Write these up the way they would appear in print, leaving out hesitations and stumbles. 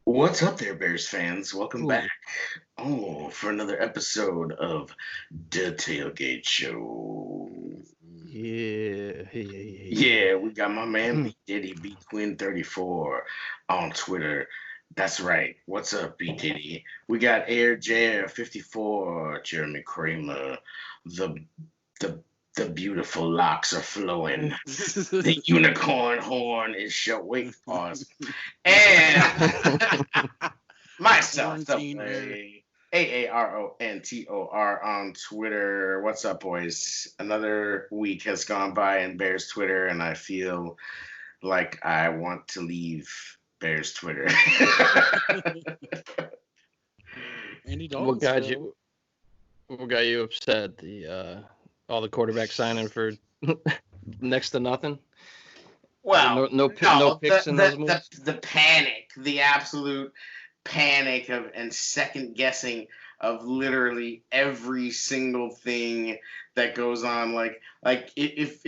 What's up there, Bears fans? Welcome Ooh, back. Oh, for another episode of the TailGate Show. yeah. Yeah, we got my man B Diddy, B Quinn 34 on Twitter. That's right. What's up, B Diddy? We got Air J 54, Jeremy Kramer. The the the beautiful locks are flowing. The unicorn horn is show. Wait, pause. And myself, Quarantiner. Subway, AARONTOR on Twitter. What's up, boys? Another week has gone by in Bears Twitter, and I feel like I want to leave Bears Twitter. Andy What Dalton. got you? What got you upset? The all the quarterback signing for next to nothing. Well, no picks in those moves. the panic, the absolute panic of and second guessing of literally every single thing that goes on. Like if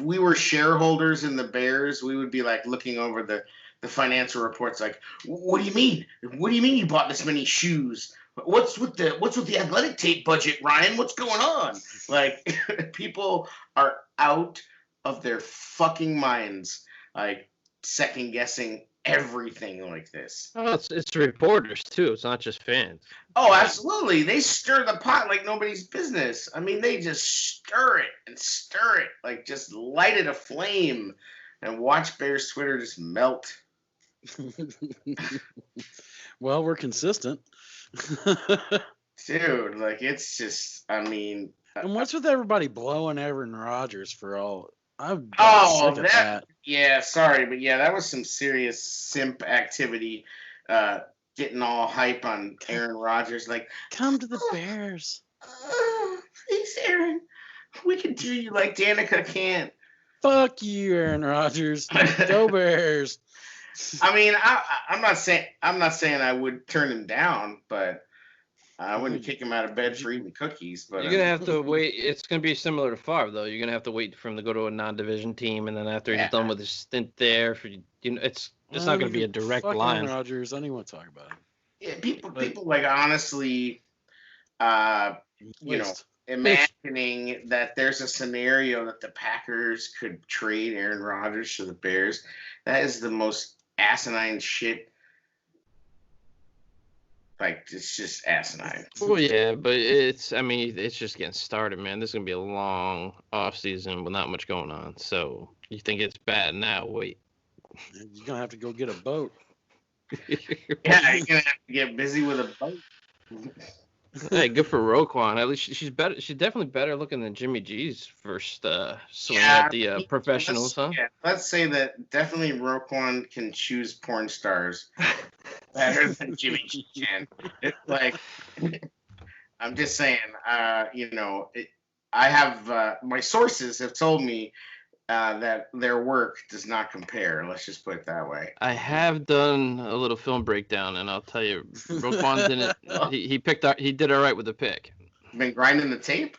we were shareholders in the Bears, we would be like looking over the financial reports. Like, what do you mean? What do you mean you bought this many shoes? What's with the athletic tape budget, Ryan? What's going on? Like, people are out of their fucking minds, like second guessing everything like this. Oh, it's reporters too. It's not just fans. Oh, absolutely. They stir the pot like nobody's business. I mean, they just stir it, like just light it aflame and watch Bears Twitter just melt. Well, we're consistent. Dude, like it's just, I mean. And what's with everybody blowing Aaron Rodgers for all? I've got sick of that. Yeah, sorry, but yeah, that was some serious simp activity. Getting all hype on Aaron Rodgers, like, Come to the Bears. Please, Aaron, we can do you like Danica can't. Fuck you, Aaron Rodgers. Go Bears. I mean, I'm not saying I would turn him down, but I wouldn't kick him out of bed for eating cookies. But You're gonna have to wait. It's gonna be similar to Favre, though. You're gonna have to wait for him to go to a non-division team, and then after he's done with his stint there, it's not gonna be a direct line. Aaron Rodgers, I don't even want to talk about him. Yeah, people like honestly, imagining that there's a scenario that the Packers could trade Aaron Rodgers to the Bears. That is the most asinine shit. Like, it's just asinine. Well, yeah, but it's just getting started, man. This is going to be a long off season with not much going on. So you think it's bad now? Wait. You're going to have to go get a boat. Yeah, you're going to have to get busy with a boat. Hey, good for Roquan. At least she's better. She's definitely better looking than Jimmy G's first swing at the professionals, huh? Yeah, let's say that definitely Roquan can choose porn stars better than Jimmy G can. It's like, I'm just saying, I have my sources have told me that their work does not compare. Let's just put it that way. I have done a little film breakdown, and I'll tell you, Roquan didn't. He did all right with the pick. Been grinding the tape.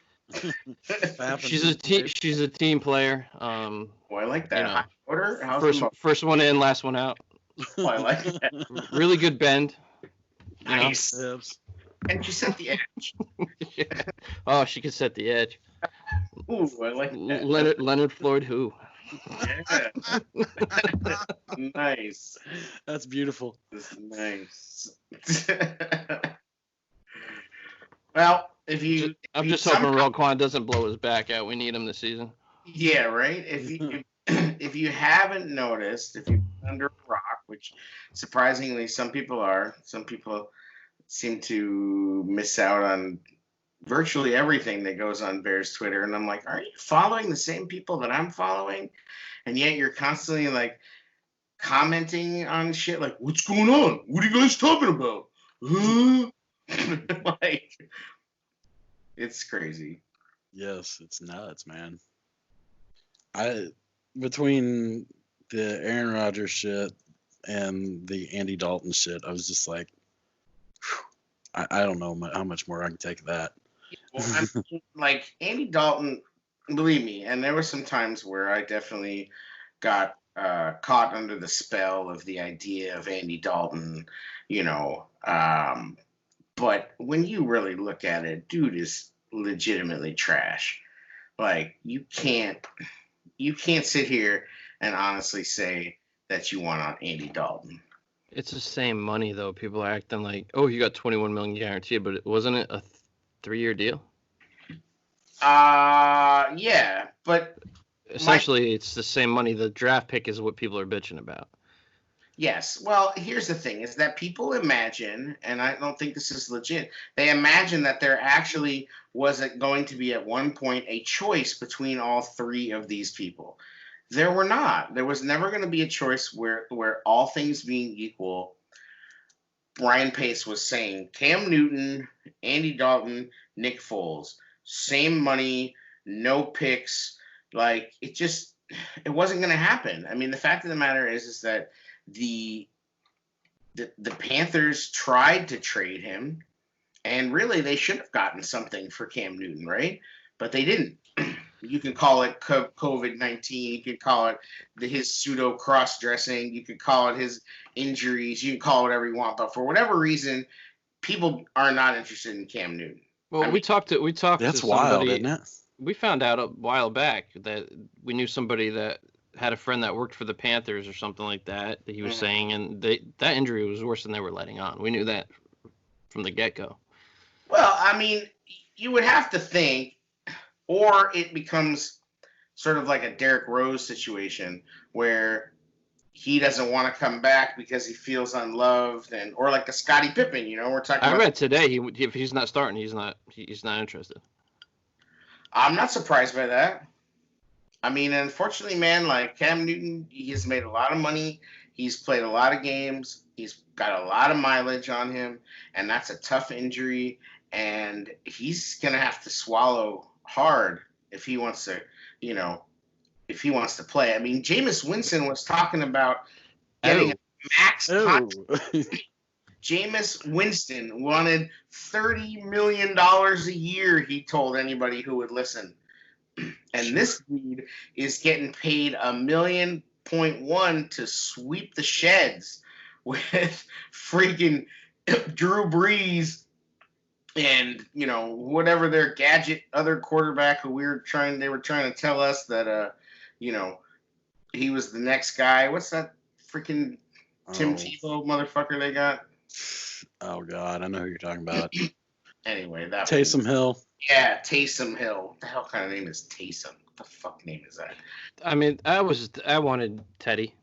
She's a team player. Oh, I like that. High order. First one in, last one out. Oh, I like that. Really good bend. Nice. And she set the edge. Yeah. Oh, she could set the edge. Ooh, I like that. Leonard Floyd who? Yeah. Nice. That's beautiful. That's nice. Well, I'm just hoping Roquan doesn't blow his back out. We need him this season. Yeah, right. If you haven't noticed, if you're under a rock, which surprisingly some people seem to miss out on virtually everything that goes on Bears Twitter, and I'm like, are you following the same people that I'm following? And yet you're constantly like commenting on shit like, what's going on? What are you guys talking about? Like, it's crazy. Yes, it's nuts, man. Between the Aaron Rodgers shit and the Andy Dalton shit, I was just like, I don't know how much more I can take of that. Well, I mean, like Andy Dalton, believe me, and there were some times where I definitely got caught under the spell of the idea of Andy Dalton, you know. But when you really look at it, dude is legitimately trash. Like you can't sit here and honestly say that you want on Andy Dalton. It's the same money though. People are acting like, oh, you got 21 million guaranteed, but wasn't it a 3-year deal? Yeah, but essentially it's the same money. The draft pick is what people are bitching about. Yes. Well, here's the thing is that people imagine, and I don't think this is legit, they imagine that there actually wasn't going to be at one point a choice between all three of these people. There were not. There was never going to be a choice where all things being equal, Ryan Pace was saying Cam Newton, Andy Dalton, Nick Foles, same money, no picks. Like it wasn't going to happen. I mean, the fact of the matter is that the Panthers tried to trade him, and really they should have gotten something for Cam Newton, right? But they didn't. You can call it COVID-19. You could call it his pseudo cross-dressing. You could call it his injuries. You can call it whatever you want. But for whatever reason, people are not interested in Cam Newton. Well, we talked to that's somebody. Wild, isn't it? We found out a while back that we knew somebody that had a friend that worked for the Panthers or something like that he was saying, and that injury was worse than they were letting on. We knew that from the get-go. Well, I mean, you would have to think, or it becomes sort of like a Derrick Rose situation where he doesn't want to come back because he feels unloved, or like a Scottie Pippen, we're talking I read today if he's not starting, he's not interested. I'm not surprised by that. I mean, unfortunately, man, like Cam Newton, he has made a lot of money. He's played a lot of games. He's got a lot of mileage on him, and that's a tough injury. And he's going to have to swallow hard if he wants to, play. I mean, Jameis Winston was talking about getting a max contract. Jameis Winston wanted $30 million a year, he told anybody who would listen. And this dude is getting paid $1.1 million to sweep the sheds with freaking Drew Brees and whatever their gadget other quarterback who they were trying to tell us that he was the next guy. What's that freaking Tim Tebow motherfucker they got? Oh God, I know who you're talking about. Anyway, that Taysom Hill. Yeah, Taysom Hill. What the hell kind of name is Taysom? What the fuck name is that? I mean, I wanted Teddy.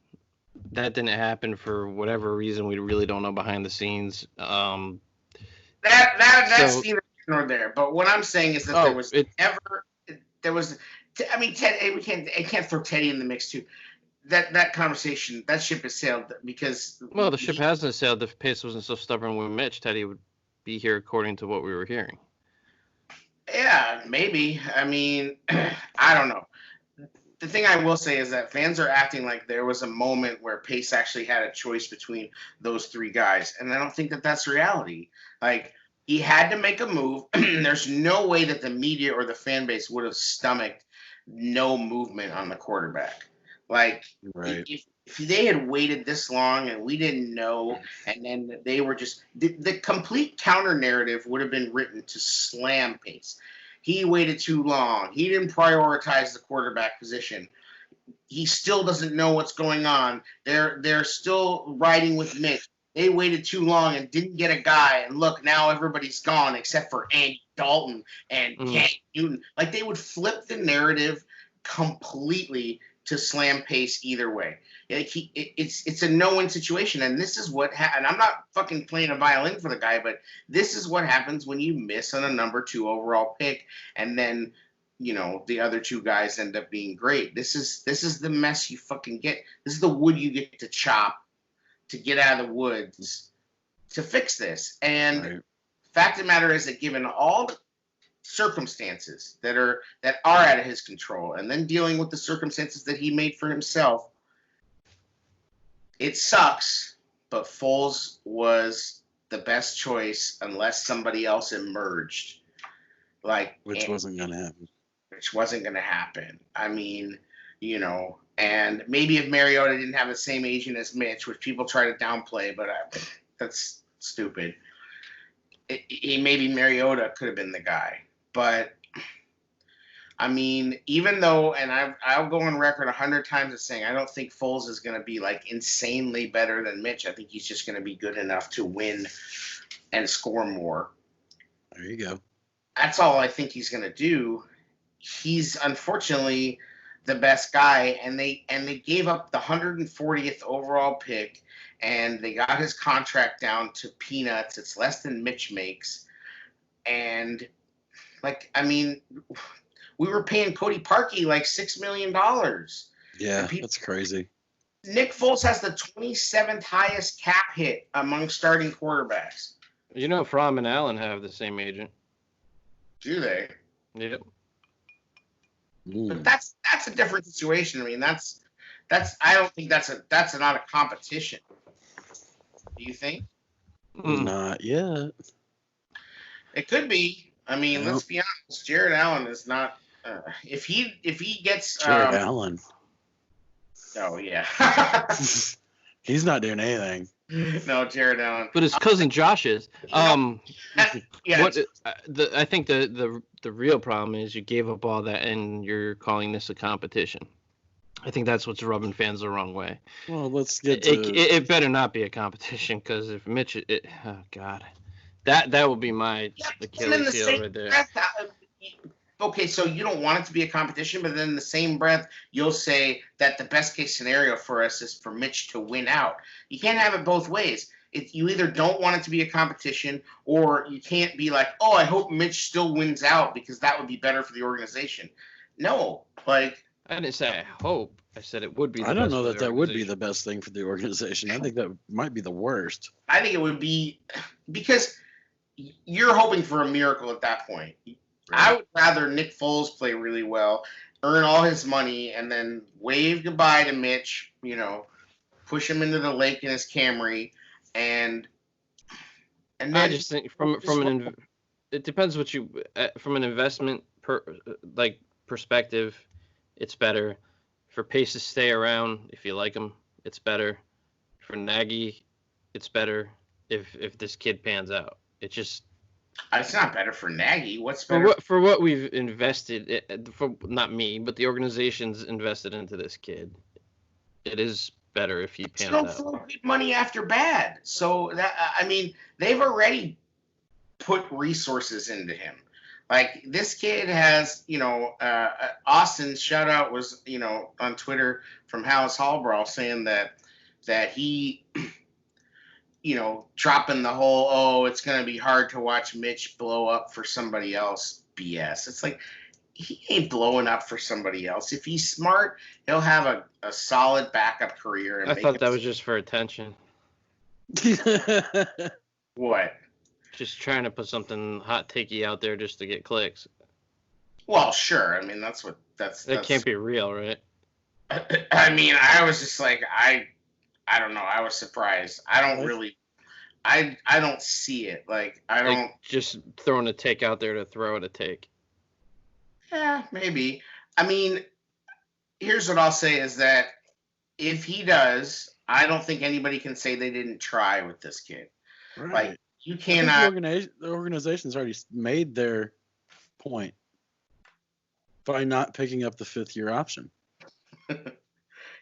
That didn't happen for whatever reason. We really don't know behind the scenes. That's neither here nor there. But what I'm saying is that I mean, we can't throw Teddy in the mix too. That conversation, that ship has sailed because. Well, the ship hasn't sailed. If Pace wasn't so stubborn with Mitch, Teddy would be here according to what we were hearing. Yeah, maybe. I mean, I don't know. The thing I will say is that fans are acting like there was a moment where Pace actually had a choice between those three guys, and I don't think that that's reality. Like, he had to make a move. There's no way that the media or the fan base would have stomached no movement on the quarterback. Like, right. If they had waited this long and we didn't know, and then they were just the complete counter narrative would have been written to slam Pace. He waited too long. He didn't prioritize the quarterback position. He still doesn't know what's going on. They're still riding with Mitch. They waited too long and didn't get a guy. And look, now everybody's gone except for Andy Dalton and Cam Newton. Like, they would flip the narrative completely to slam Pace either way. It's a no-win situation, and this is what and I'm not fucking playing a violin for the guy, but this is what happens when you miss on a number 2 overall pick, and then the other two guys end up being great. This is the mess you fucking get. This is the wood you get to chop to get out of the woods to fix this. And fact of the matter is that given all the circumstances that are out of his control, and then dealing with the circumstances that he made for himself, it sucks, but Foles was the best choice unless somebody else emerged. Which wasn't going to happen. Which wasn't going to happen. I mean, And maybe if Mariota didn't have the same agent as Mitch, which people try to downplay, but that's stupid. Maybe Mariota could have been the guy. But, I mean, even though, and I'll go on record 100 times as saying I don't think Foles is going to be, like, insanely better than Mitch. I think he's just going to be good enough to win and score more. There you go. That's all I think he's going to do. He's unfortunately the best guy, and they gave up the 140th overall pick, and they got his contract down to peanuts. It's less than Mitch makes, and like, I mean, we were paying Cody Parkey like $6 million. Yeah, that's crazy. Nick Foles has the 27th highest cap hit among starting quarterbacks. You know, Fromm and Allen have the same agent. Do they? Yep. But that's a different situation. I mean, that's I don't think that's not a competition. Do you think? Not yet. It could be. I mean, let's be honest. Jared Allen is not. If he gets Jared Allen. Oh yeah. He's not doing anything. No, Jared Allen. But his cousin Josh is. Yeah. I think the real problem is you gave up all that and you're calling this a competition. I think that's what's rubbing fans the wrong way. Well, let's get to it better not be a competition, because if Mitch, oh God, that would be my Achilles heel right there. Okay, so you don't want it to be a competition, but then in the same breath, you'll say that the best case scenario for us is for Mitch to win out. You can't have it both ways. You either don't want it to be a competition, or you can't be like, oh, I hope Mitch still wins out because that would be better for the organization. No, like. I didn't say I hope. I said it would be. I don't know that would be the best thing for the organization. I think that might be the worst. I think it would be, because you're hoping for a miracle at that point. I would rather Nick Foles play really well, earn all his money, and then wave goodbye to Mitch, push him into the lake in his Camry, and then I just think it depends what you from an investment perspective, it's better. For Pace to stay around, if you like him, it's better. For Nagy, it's better if this kid pans out. It's not better for Nagy. What's better? For what we've invested, for not me, but the organization's invested into this kid, it is better if he pans out. Throw good money after bad. So they've already put resources into him. Like, this kid has, Austin's shout out was, on Twitter from Hallis Hallbrawl saying that he. Dropping the whole, it's going to be hard to watch Mitch blow up for somebody else BS. It's like, he ain't blowing up for somebody else. If he's smart, he'll have a solid backup career. I thought that was just for attention. What? Just trying to put something hot takey out there just to get clicks. Well, sure. I mean, that's That can't be real, right? I mean, I was just like, I don't know. I was surprised. I don't really. I don't see it. Like, I don't. Like, just throwing a take out there to throw it a take. Yeah, maybe. I mean, here's what I'll say is that if he does, I don't think anybody can say they didn't try with this kid. Right. Like, you cannot. The organization's already made their point by not picking up the 5th-year option.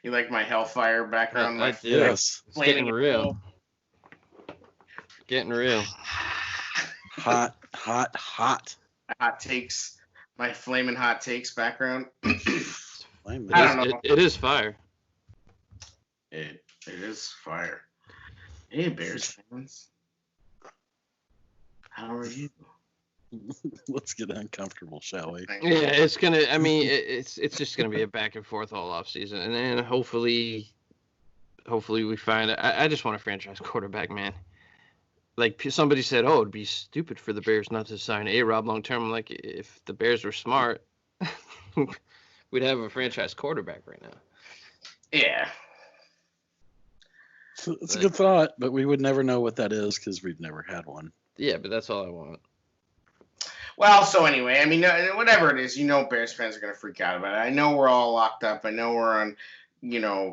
You like my Hellfire background? Yes. It's getting real. Getting real. Hot. Hot takes. My flaming hot takes background. I don't know. It is fire. It is fire. Hey, Bears fans. How are you? Let's get uncomfortable, shall we? Yeah, it's gonna. I mean, it's just gonna be a back and forth all off season, and then hopefully we find. I just want a franchise quarterback, man. Like, somebody said, oh, it'd be stupid for the Bears not to sign A-Rob long term. I'm like, if the Bears were smart, we'd have a franchise quarterback right now. Yeah. It's a good thought, but we would never know what that is because we've never had one. Yeah, but that's all I want. Well, so anyway, I mean, whatever it is, Bears fans are going to freak out about it. I know we're all locked up. I know we're on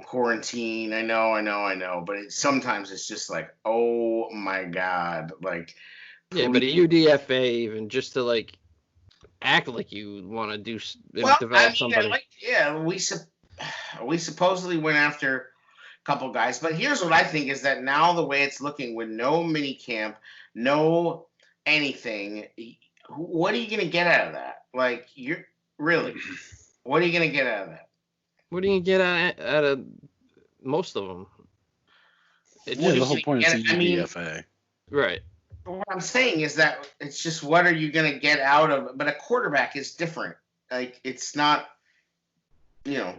quarantine. I know, but sometimes it's just like, oh my God, like, Yeah, but a please. UDFA even just to like act like you want to Well, I develop mean, somebody. we supposedly went after a couple guys, but here's what I think is that now the way it's looking with no mini camp, no anything, what are you gonna get out of that? Like, you're really, what are you gonna get out of that? What do you get out of most of them? Yeah, What are the you whole gonna point is get? the I mean, UDFA. Right. what I'm saying is that it's just what are you gonna get out of? But a quarterback is different. Like, it's not, you know,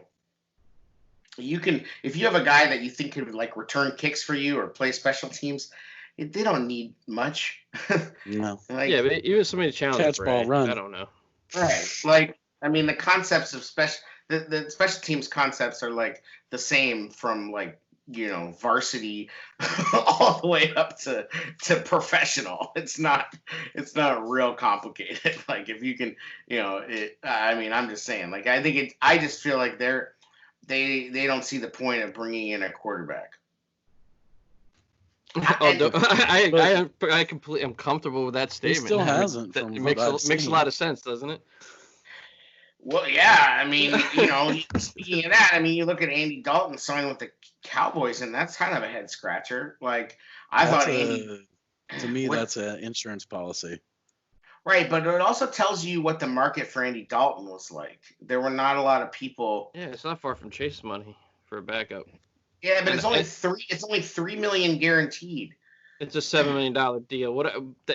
you can if you have a guy that you think could like return kicks for you or play special teams, they don't need much. No. Yeah, Like, but even somebody to challenge Catch, ball, Bray. run. I don't know. right? Like, I mean, the concepts of the special teams concepts are like the same from like varsity all the way up to professional. It's not real complicated. Like, if you can, I mean, I'm just saying. Like, I think I just feel like they don't see the point of bringing in a quarterback. I completely am comfortable with that He statement. still I mean, hasn't, that from what makes I've makes a seen. lot of sense, doesn't it? Well, yeah. I mean, speaking of that, I mean, you look at Andy Dalton signing with the Cowboys, and that's kind of a head scratcher. Like, I That's thought Andy. to me, What, that's an insurance policy. right, but it also tells you what the market for Andy Dalton was like. There were not a lot of people. Yeah, it's not far from Chase money for a backup. Yeah, but And it's only three. It's only $3 million guaranteed. it's a $7 million deal.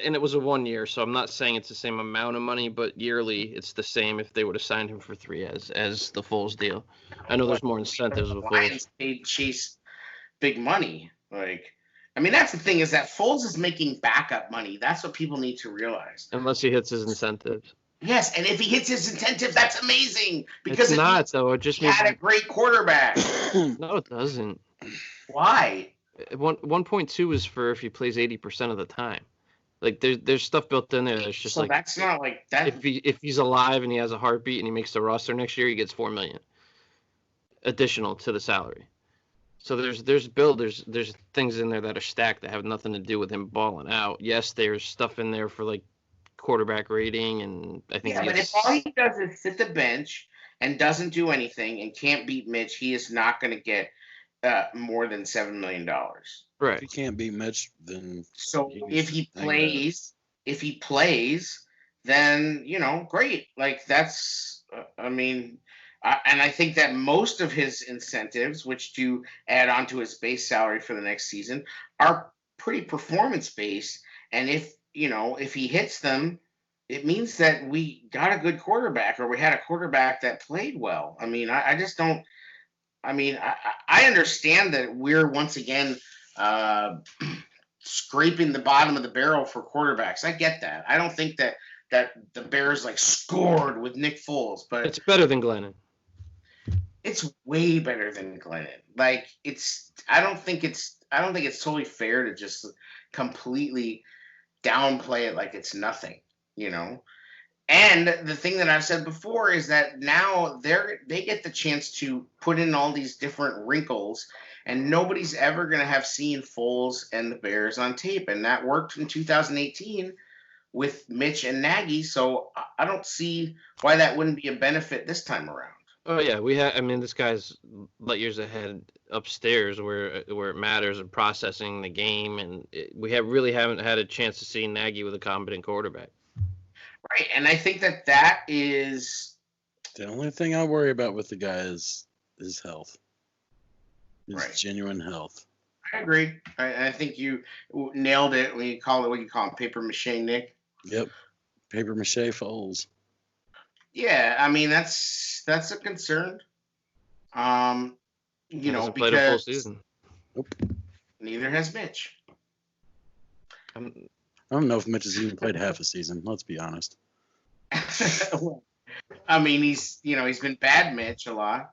And it was a 1 year, so I'm not saying it's the same amount of money, but yearly it's the same if they would have signed him for 3 as the Foles deal. I know there's more incentives with The Foles. Lions paid Chase big money. Like, I mean, that's the thing is that Foles is making backup money. That's what people need to realize. Unless he hits his incentives. Yes, and if he hits his incentive, that's amazing because It's not though. It just he means had a great quarterback. no, it doesn't. Why? 1.2 is for if he plays 80% of the time. Like there's stuff built in there that's just So like that's not like that. if he's alive and he has a heartbeat and he makes the roster next year, he gets $4 million additional to the salary. So there's things in there that are stacked that have nothing to do with him balling out. Yes, there's stuff in there for like quarterback rating, and I think Yeah, but if all he does is sit the bench and doesn't do anything and can't beat Mitch, he is not going to get more than $7 million. right. If you can't beat Mitch, then So if he plays, then great. Like, that's, I mean, and I think that most of his incentives, which do add on to his base salary for the next season, are pretty performance based. And if he hits them, it means that we got a good quarterback, or we had a quarterback that played well. I mean, I just don't. I mean, I understand that we're once again scraping the bottom of the barrel for quarterbacks. I get that. I don't think that the Bears like scored with Nick Foles, but It's better than Glennon. it's way better than Glennon. Like, I don't think it's totally fair to just completely downplay it like it's nothing, And the thing that I've said before is that now they get the chance to put in all these different wrinkles, and nobody's ever going to have seen Foles and the Bears on tape, and that worked in 2018 with Mitch and Nagy. So I don't see why that wouldn't be a benefit this time around. Oh yeah, I mean, this guy's light years ahead upstairs where it matters and processing the game, and we really haven't had a chance to see Nagy with a competent quarterback. Right, and I think that is the only thing I worry about with the guy is his health. His right. Genuine health. I agree. I think you nailed it when you call it, what you call him, paper mache Nick. Yep, paper mache Foles. Yeah, I mean, that's a concern. Hasn't played a full season. Nope. Neither has Mitch. I don't know if Mitch has even played half a season. Let's be honest. I mean, he's been bad Mitch a lot.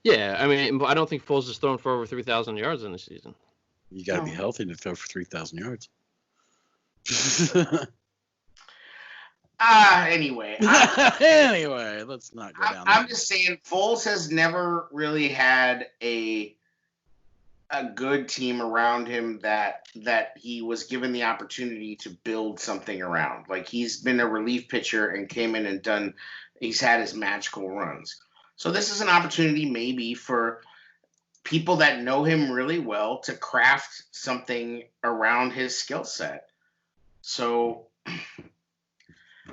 Yeah, I mean, I don't think Foles has thrown for over 3,000 yards in the season. You got to be healthy to throw for 3,000 yards. Anyway. Anyway, let's not go down I'm just saying, Foles has never really had a good team around him that he was given the opportunity to build something around. Like, he's been a relief pitcher and came in and he's had his magical runs. So this is an opportunity maybe for people that know him really well to craft something around his skill set. So,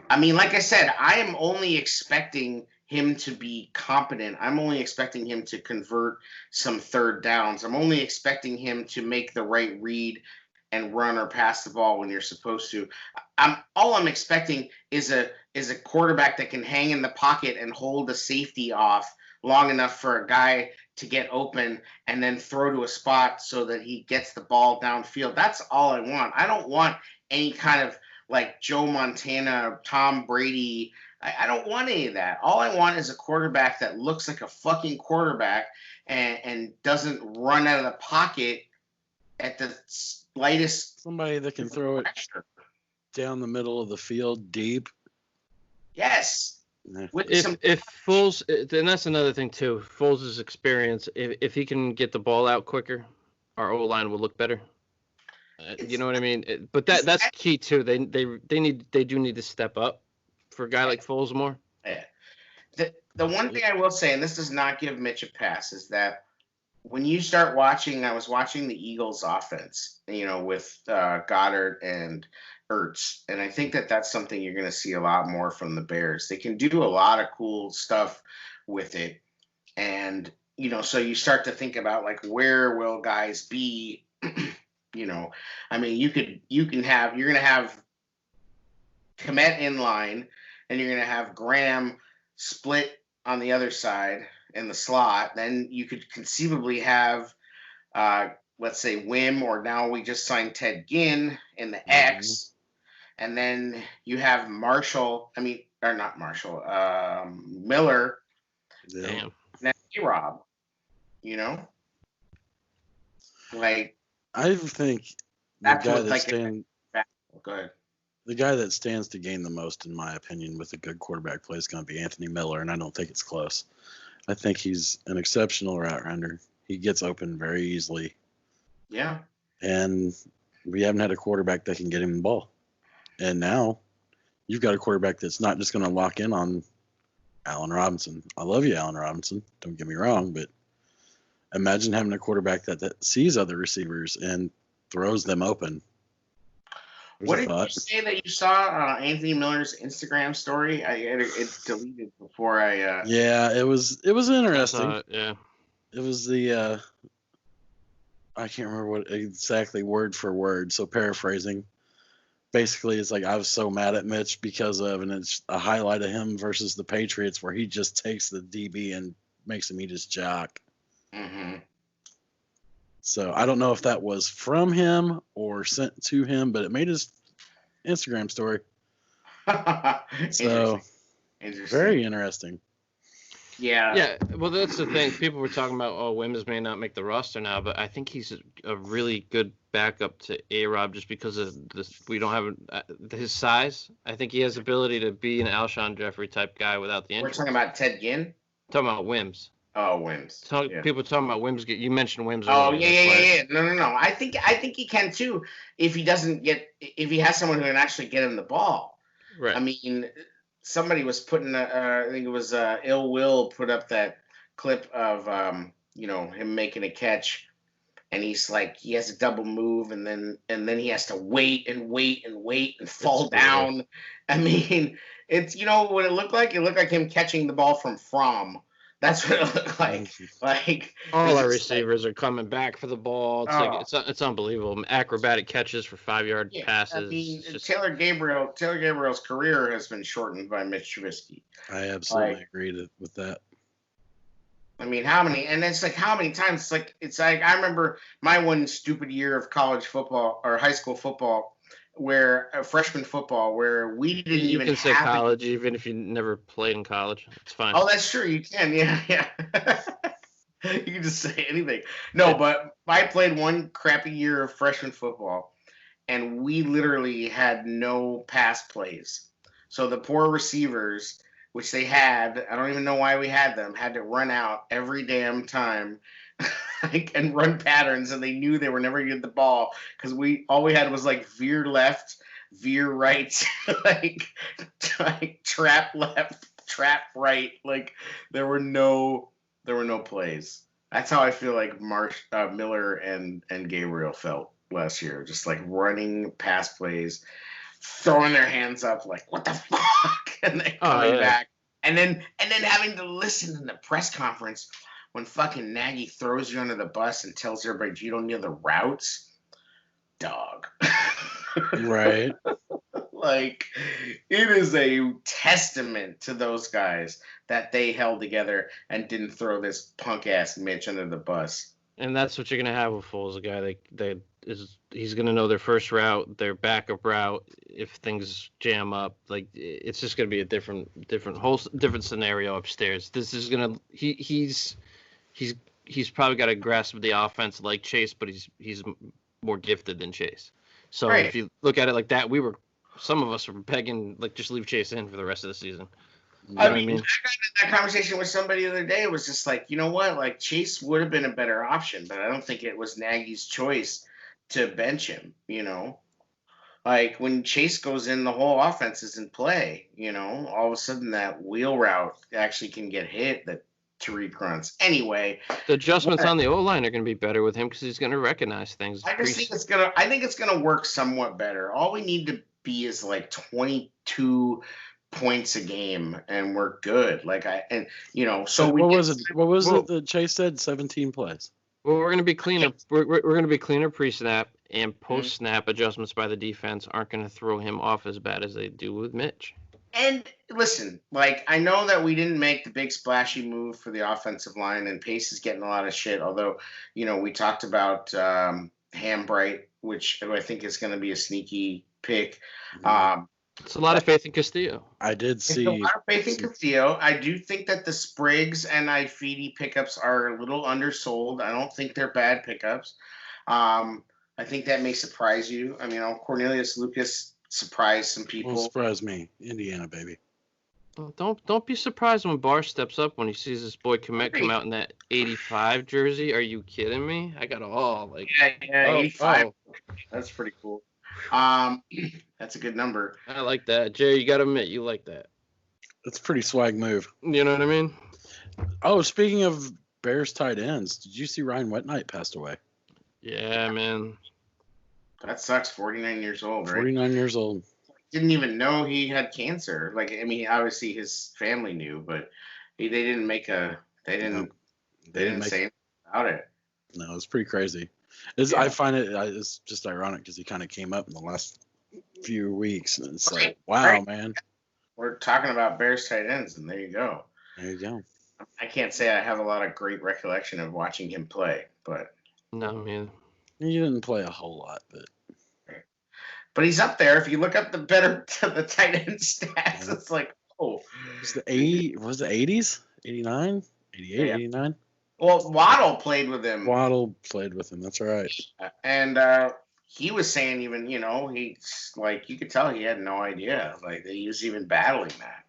I mean, like I said, I am only expecting him to be competent. I'm only expecting him to convert some third downs. I'm only expecting him to make the right read and run or pass the ball when you're supposed to. All I'm expecting is a quarterback that can hang in the pocket and hold the safety off long enough for a guy to get open and then throw to a spot so that he gets the ball downfield. That's all I want. I don't want any kind of like Joe Montana, Tom Brady. I don't want any of that. All I want is a quarterback that looks like a fucking quarterback and doesn't run out of the pocket at the slightest. Somebody that can throw it down the middle of the field deep. Yes. If Foles, then that's another thing too. Foles' experience, if he can get the ball out quicker, our O-line will look better. You know what I mean? But that's key too. They do need to step up for a guy like Foles more. Yeah. The one thing I will say, and this does not give Mitch a pass, is that when you start watching, I was watching the Eagles offense, with Goddard and Ertz, and I think that that's something you're going to see a lot more from the Bears. They can do a lot of cool stuff with it, and so you start to think about like, where will guys be? I mean, you're going to have Kmet in line, and you're going to have Graham split on the other side in the slot. Then you could conceivably have, let's say, Wim, or now we just signed Ted Ginn in the X. And then you have Miller. Yeah. And A-Rob, Like, I think that's guy what, that like, stands. Go ahead. The guy that stands to gain the most, in my opinion, with a good quarterback play is going to be Anthony Miller, and I don't think it's close. I think he's an exceptional route runner. He gets open very easily. Yeah. And we haven't had a quarterback that can get him the ball. And now you've got a quarterback that's not just going to lock in on Allen Robinson. I love you, Allen Robinson. Don't get me wrong, but imagine having a quarterback that sees other receivers and throws them open. What did you say that you saw Anthony Miller's Instagram story? It's deleted before I. Yeah, it was interesting. Yeah. It was the I can't remember what exactly word for word. So paraphrasing, basically, it's like, I was so mad at Mitch because of, and it's a highlight of him versus the Patriots where he just takes the DB and makes him eat his jock. Mm-hmm. So I don't know if that was from him or sent to him, but it made his Instagram story. So Interesting. Very interesting. Yeah. Yeah, well, that's the thing. People were talking about, Wims may not make the roster now, but I think he's a really good backup to A-Rob just because of this. We don't have his size. I think he has ability to be an Alshon Jeffrey type guy without the injury. We're talking about Ted Ginn? Talking about Wims. Oh, Wims. Yeah. People talking about Wims. You mentioned Wims. Oh, yeah. No. I think he can too if he has someone who can actually get him the ball. Right. I mean, somebody was putting, I think it was Ill Will put up that clip of, him making a catch, and he's like, he has a double move, and then he has to wait and fall down. I mean, it's, what it looked like? It looked like him catching the ball from Fromm. That's what it looked like. Like, all our receivers are coming back for the ball. It's unbelievable. Acrobatic catches for 5-yard passes. I mean, Taylor Gabriel's career has been shortened by Mitch Trubisky. I absolutely agree with that. I mean, how many times? It's like I remember my one stupid year of college football or high school football, where freshman football, where we didn't even. You can say college, even if you never played in college. It's fine. Oh, that's true. You can, yeah. You can just say anything. No, but I played one crappy year of freshman football, and we literally had no pass plays. So the poor receivers, which they had, I don't even know why we had them, had to run out every damn time and run patterns, and they knew they were never going to get the ball because all we had was like veer left, veer right, like trap left, trap right. Like there were no plays. That's how I feel like Miller and Gabriel felt last year, just like running pass plays, throwing their hands up like what the fuck, and then coming back, and then having to listen in the press conference when fucking Nagy throws you under the bus and tells everybody you don't know the routes, dog. Right. Like, it is a testament to those guys that they held together and didn't throw this punk ass Mitch under the bus. And that's what you're gonna have with Foles, a guy he's gonna know their first route, their backup route. If things jam up, like it's just gonna be a different scenario upstairs. This is gonna he's probably got a grasp of the offense like Chase, but he's more gifted than Chase. So Right. If you look at it like that, some of us were begging like just leave Chase in for the rest of the season. You know I what mean, I got in that conversation with somebody the other day. It was just like, you know what? Like Chase would have been a better option, but I don't think it was Nagy's choice to bench him. You know, like when Chase goes in, the whole offense is in play. You know, all of a sudden that wheel route actually can get hit. That Tariq runs anyway. The adjustments on the O-line are going to be better with him because he's going to recognize things. I think it's gonna work somewhat better. All we need to be is like 22 points a game, and we're good. Like so what was it that Chase said? 17 plays. Well, we're going to be cleaner. We're going to be cleaner pre-snap, and post-snap adjustments by the defense aren't going to throw him off as bad as they do with Mitch. And listen, like I know that we didn't make the big splashy move for the offensive line, and Pace is getting a lot of shit. Although, we talked about Hambright, which I think is going to be a sneaky pick. It's a lot of faith in Castillo. I did see a lot of faith in Castillo. I do think that the Spriggs and Ifedi pickups are a little undersold. I don't think they're bad pickups. I think that may surprise you. I mean, Cornelius Lucas surprised some people. Won't surprise me. Indiana, baby. Well, don't be surprised when Barr steps up when he sees this boy Komet come out in that 85 jersey. Are you kidding me? I got all like 85. Oh. That's pretty cool. That's a good number. I like that. Jerry, you got to admit, you like that. That's a pretty swag move. You know what I mean? Oh, speaking of Bears tight ends, did you see Ryan Wetnight passed away? Yeah, man. That sucks. 49 years old, right? 49 years old. Didn't even know he had cancer. Like, I mean, obviously his family knew, but they didn't say anything about it. No, it's pretty crazy. I find it's just ironic because he kind of came up in the last few weeks, and it's like, wow, man. We're talking about Bears tight ends, and there you go. There you go. I can't say I have a lot of great recollection of watching him play, but no, man. He didn't play a whole lot, but he's up there. If you look up the tight end stats, it's like, oh. Was the 80s? 89? 88, 89? Well, Waddle played with him. That's right. And he was saying even, he's like, you could tell he had no idea. Like, he was even battling that.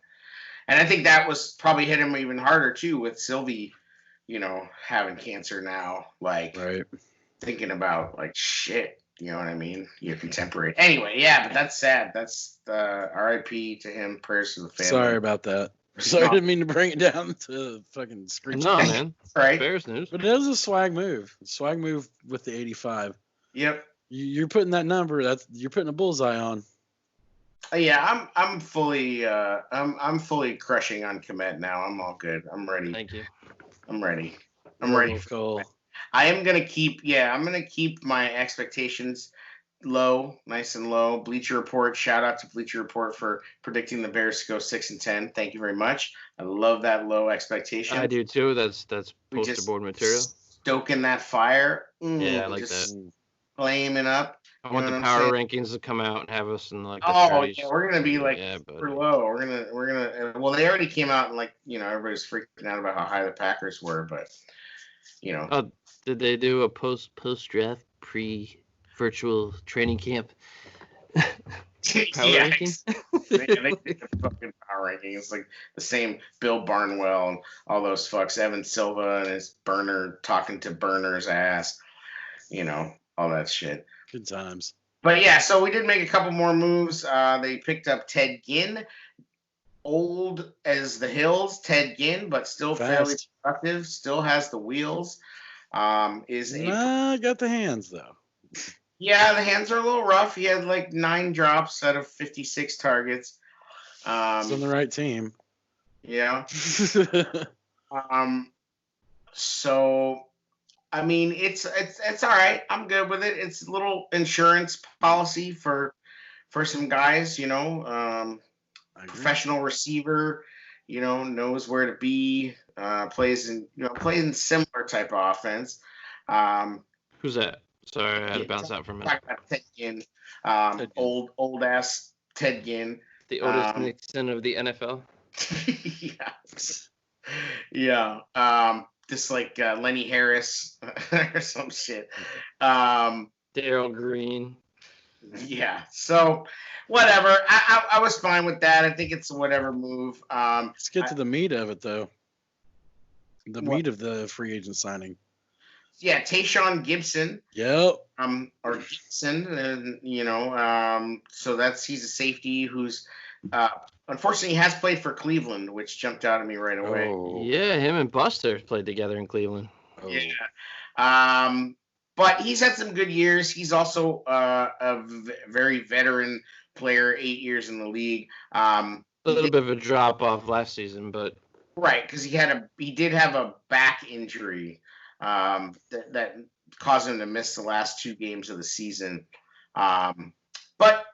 And I think that was probably hit him even harder, too, with Sylvie, having cancer now. Like, right. Thinking about, like, shit. You know what I mean? Your contemporary. Anyway, yeah, but that's sad. That's RIP to him. Prayers to the family. Sorry about that. Sorry, I didn't mean to bring it down to fucking screech. No, man. Right. Bears news. But it is a swag move. Swag move with the 85. Yep. You're putting that number. You're putting a bullseye on. Yeah, I'm fully I'm fully crushing on Komet now. I'm all good. I'm ready. Thank you. I'm ready. I'm ready. Cool. I am gonna keep my expectations low, nice and low. Bleacher Report, shout out to Bleacher Report for predicting the Bears to go 6-10. Thank you very much. I love that low expectation. I do too. That's poster board material. Stoking that fire. Yeah, I like that. Flaming up. I want the power rankings to come out and have us in like the 30s. Yeah, we're gonna be like super low. We're gonna. Well, they already came out and like everybody's freaking out about how high the Packers were, but Oh, did they do a post draft pre virtual training camp? Yeah, They did the fucking power ranking. It's like the same Bill Barnwell and all those fucks. Evan Silva and his burner talking to Burner's ass. All that shit. Good times. But yeah, so we did make a couple more moves. They picked up Ted Ginn. Old as the hills, Ted Ginn, but still fairly productive. Still has the wheels. Got the hands though. Yeah, the hands are a little rough. He had like 9 drops out of 56 targets. He's on the right team. Yeah. So, I mean, it's all right. I'm good with it. It's a little insurance policy for some guys, professional receiver, knows where to be, plays in similar type of offense. Who's that? Sorry, I had to bounce out for a minute. Talk about Ted Ginn, old ass Ted Ginn. The Otis Nixon of the NFL. Yeah. Just like Lenny Harris or some shit. Daryl Green. Yeah. So whatever. I was fine with that. I think it's a whatever move. Let's get to the meat of it though. Meat of the free agent signing. Yeah, Tayshaun Gibson. Yep. Or Gibson, and so he's a safety who's unfortunately has played for Cleveland, which jumped out at me right away. Oh. Yeah, him and Buster played together in Cleveland. Oh. Yeah. But he's had some good years. He's also a very veteran player, 8 years in the league. A little bit of a drop off last season, but right, because he did have a back injury that caused him to miss the last 2 games of the season. But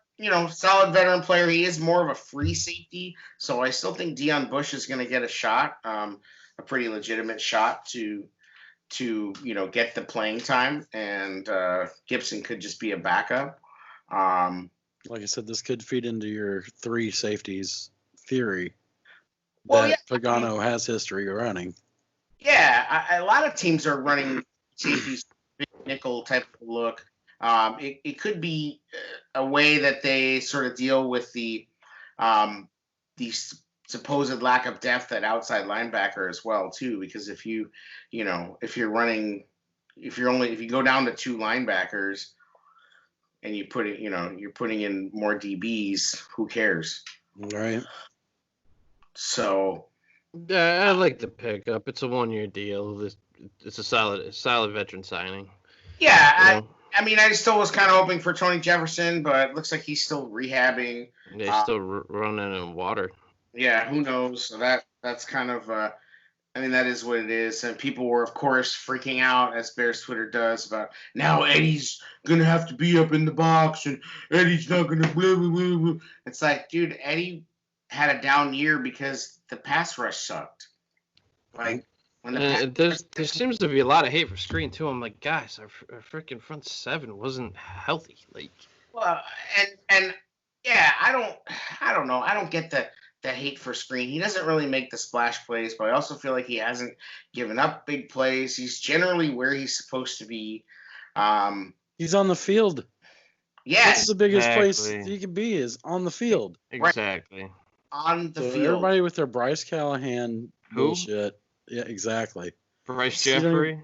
solid veteran player. He is more of a free safety, so I still think Deion Bush is going to get a shot, a pretty legitimate shot to get the playing time, and Gibson could just be a backup. Like I said, this could feed into your 3 safeties theory that Pagano has history of running. Yeah, a lot of teams are running safeties, big nickel type of look. It could be a way that they sort of deal with the supposed lack of depth at outside linebacker as well too, because if you go down to 2 linebackers and you put it, you're putting in more DBs, who cares? Right. So yeah, I like the pickup. It's a 1-year deal. It's a solid veteran signing. Yeah, I mean, I still was kind of hoping for Tony Jefferson, but it looks like he's still rehabbing. They're still running in water. Yeah, who knows? So that's kind of, that is what it is. And people were, of course, freaking out, as Bears Twitter does, about now Eddie's going to have to be up in the box, and Eddie's not going to blah, blah, blah, blah. It's like, dude, Eddie had a down year because the pass rush sucked. Like, there seems to be a lot of hate for screen too. I'm like, guys, our freaking front 7 wasn't healthy. Like, well, and yeah, I don't know. I don't get the hate for screen. He doesn't really make the splash plays, but I also feel like he hasn't given up big plays. He's generally where he's supposed to be. He's on the field. Yeah, that's the biggest place he could be, is on the field. Exactly. Right. On the field. Everybody with their Bryce Callahan bullshit. Yeah, exactly. Bryce Jeffrey.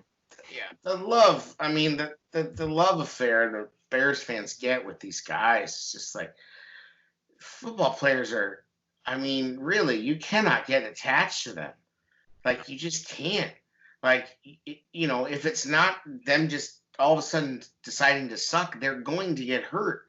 Yeah, the love. I mean, the love affair the Bears fans get with these guys. It's just like, football players are. I mean, really, you cannot get attached to them. Like, you just can't. Like, if it's not them just all of a sudden deciding to suck, they're going to get hurt.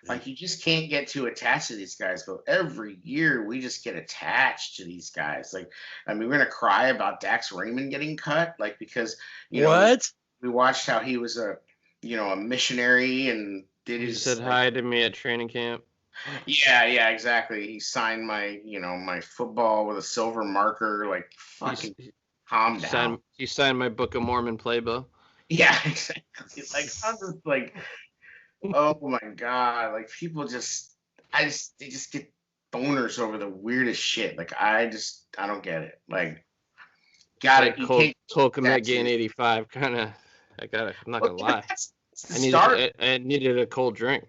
Like, you just can't get too attached to these guys. But every year, we just get attached to these guys. Like, I mean, we're going to cry about Dax Raymond getting cut. Like, because, we watched how he was a missionary and did his... He said hi to me at training camp. Yeah, exactly. He signed my football with a silver marker. Like, fucking calm down. He signed my Book of Mormon playbook. Yeah, exactly. Like, I'm just like... Oh my god! Like, people they just get boners over the weirdest shit. Like, I don't get it. Like, got it. Cole Kmet gain 85. I'm not gonna lie. I needed a cold drink.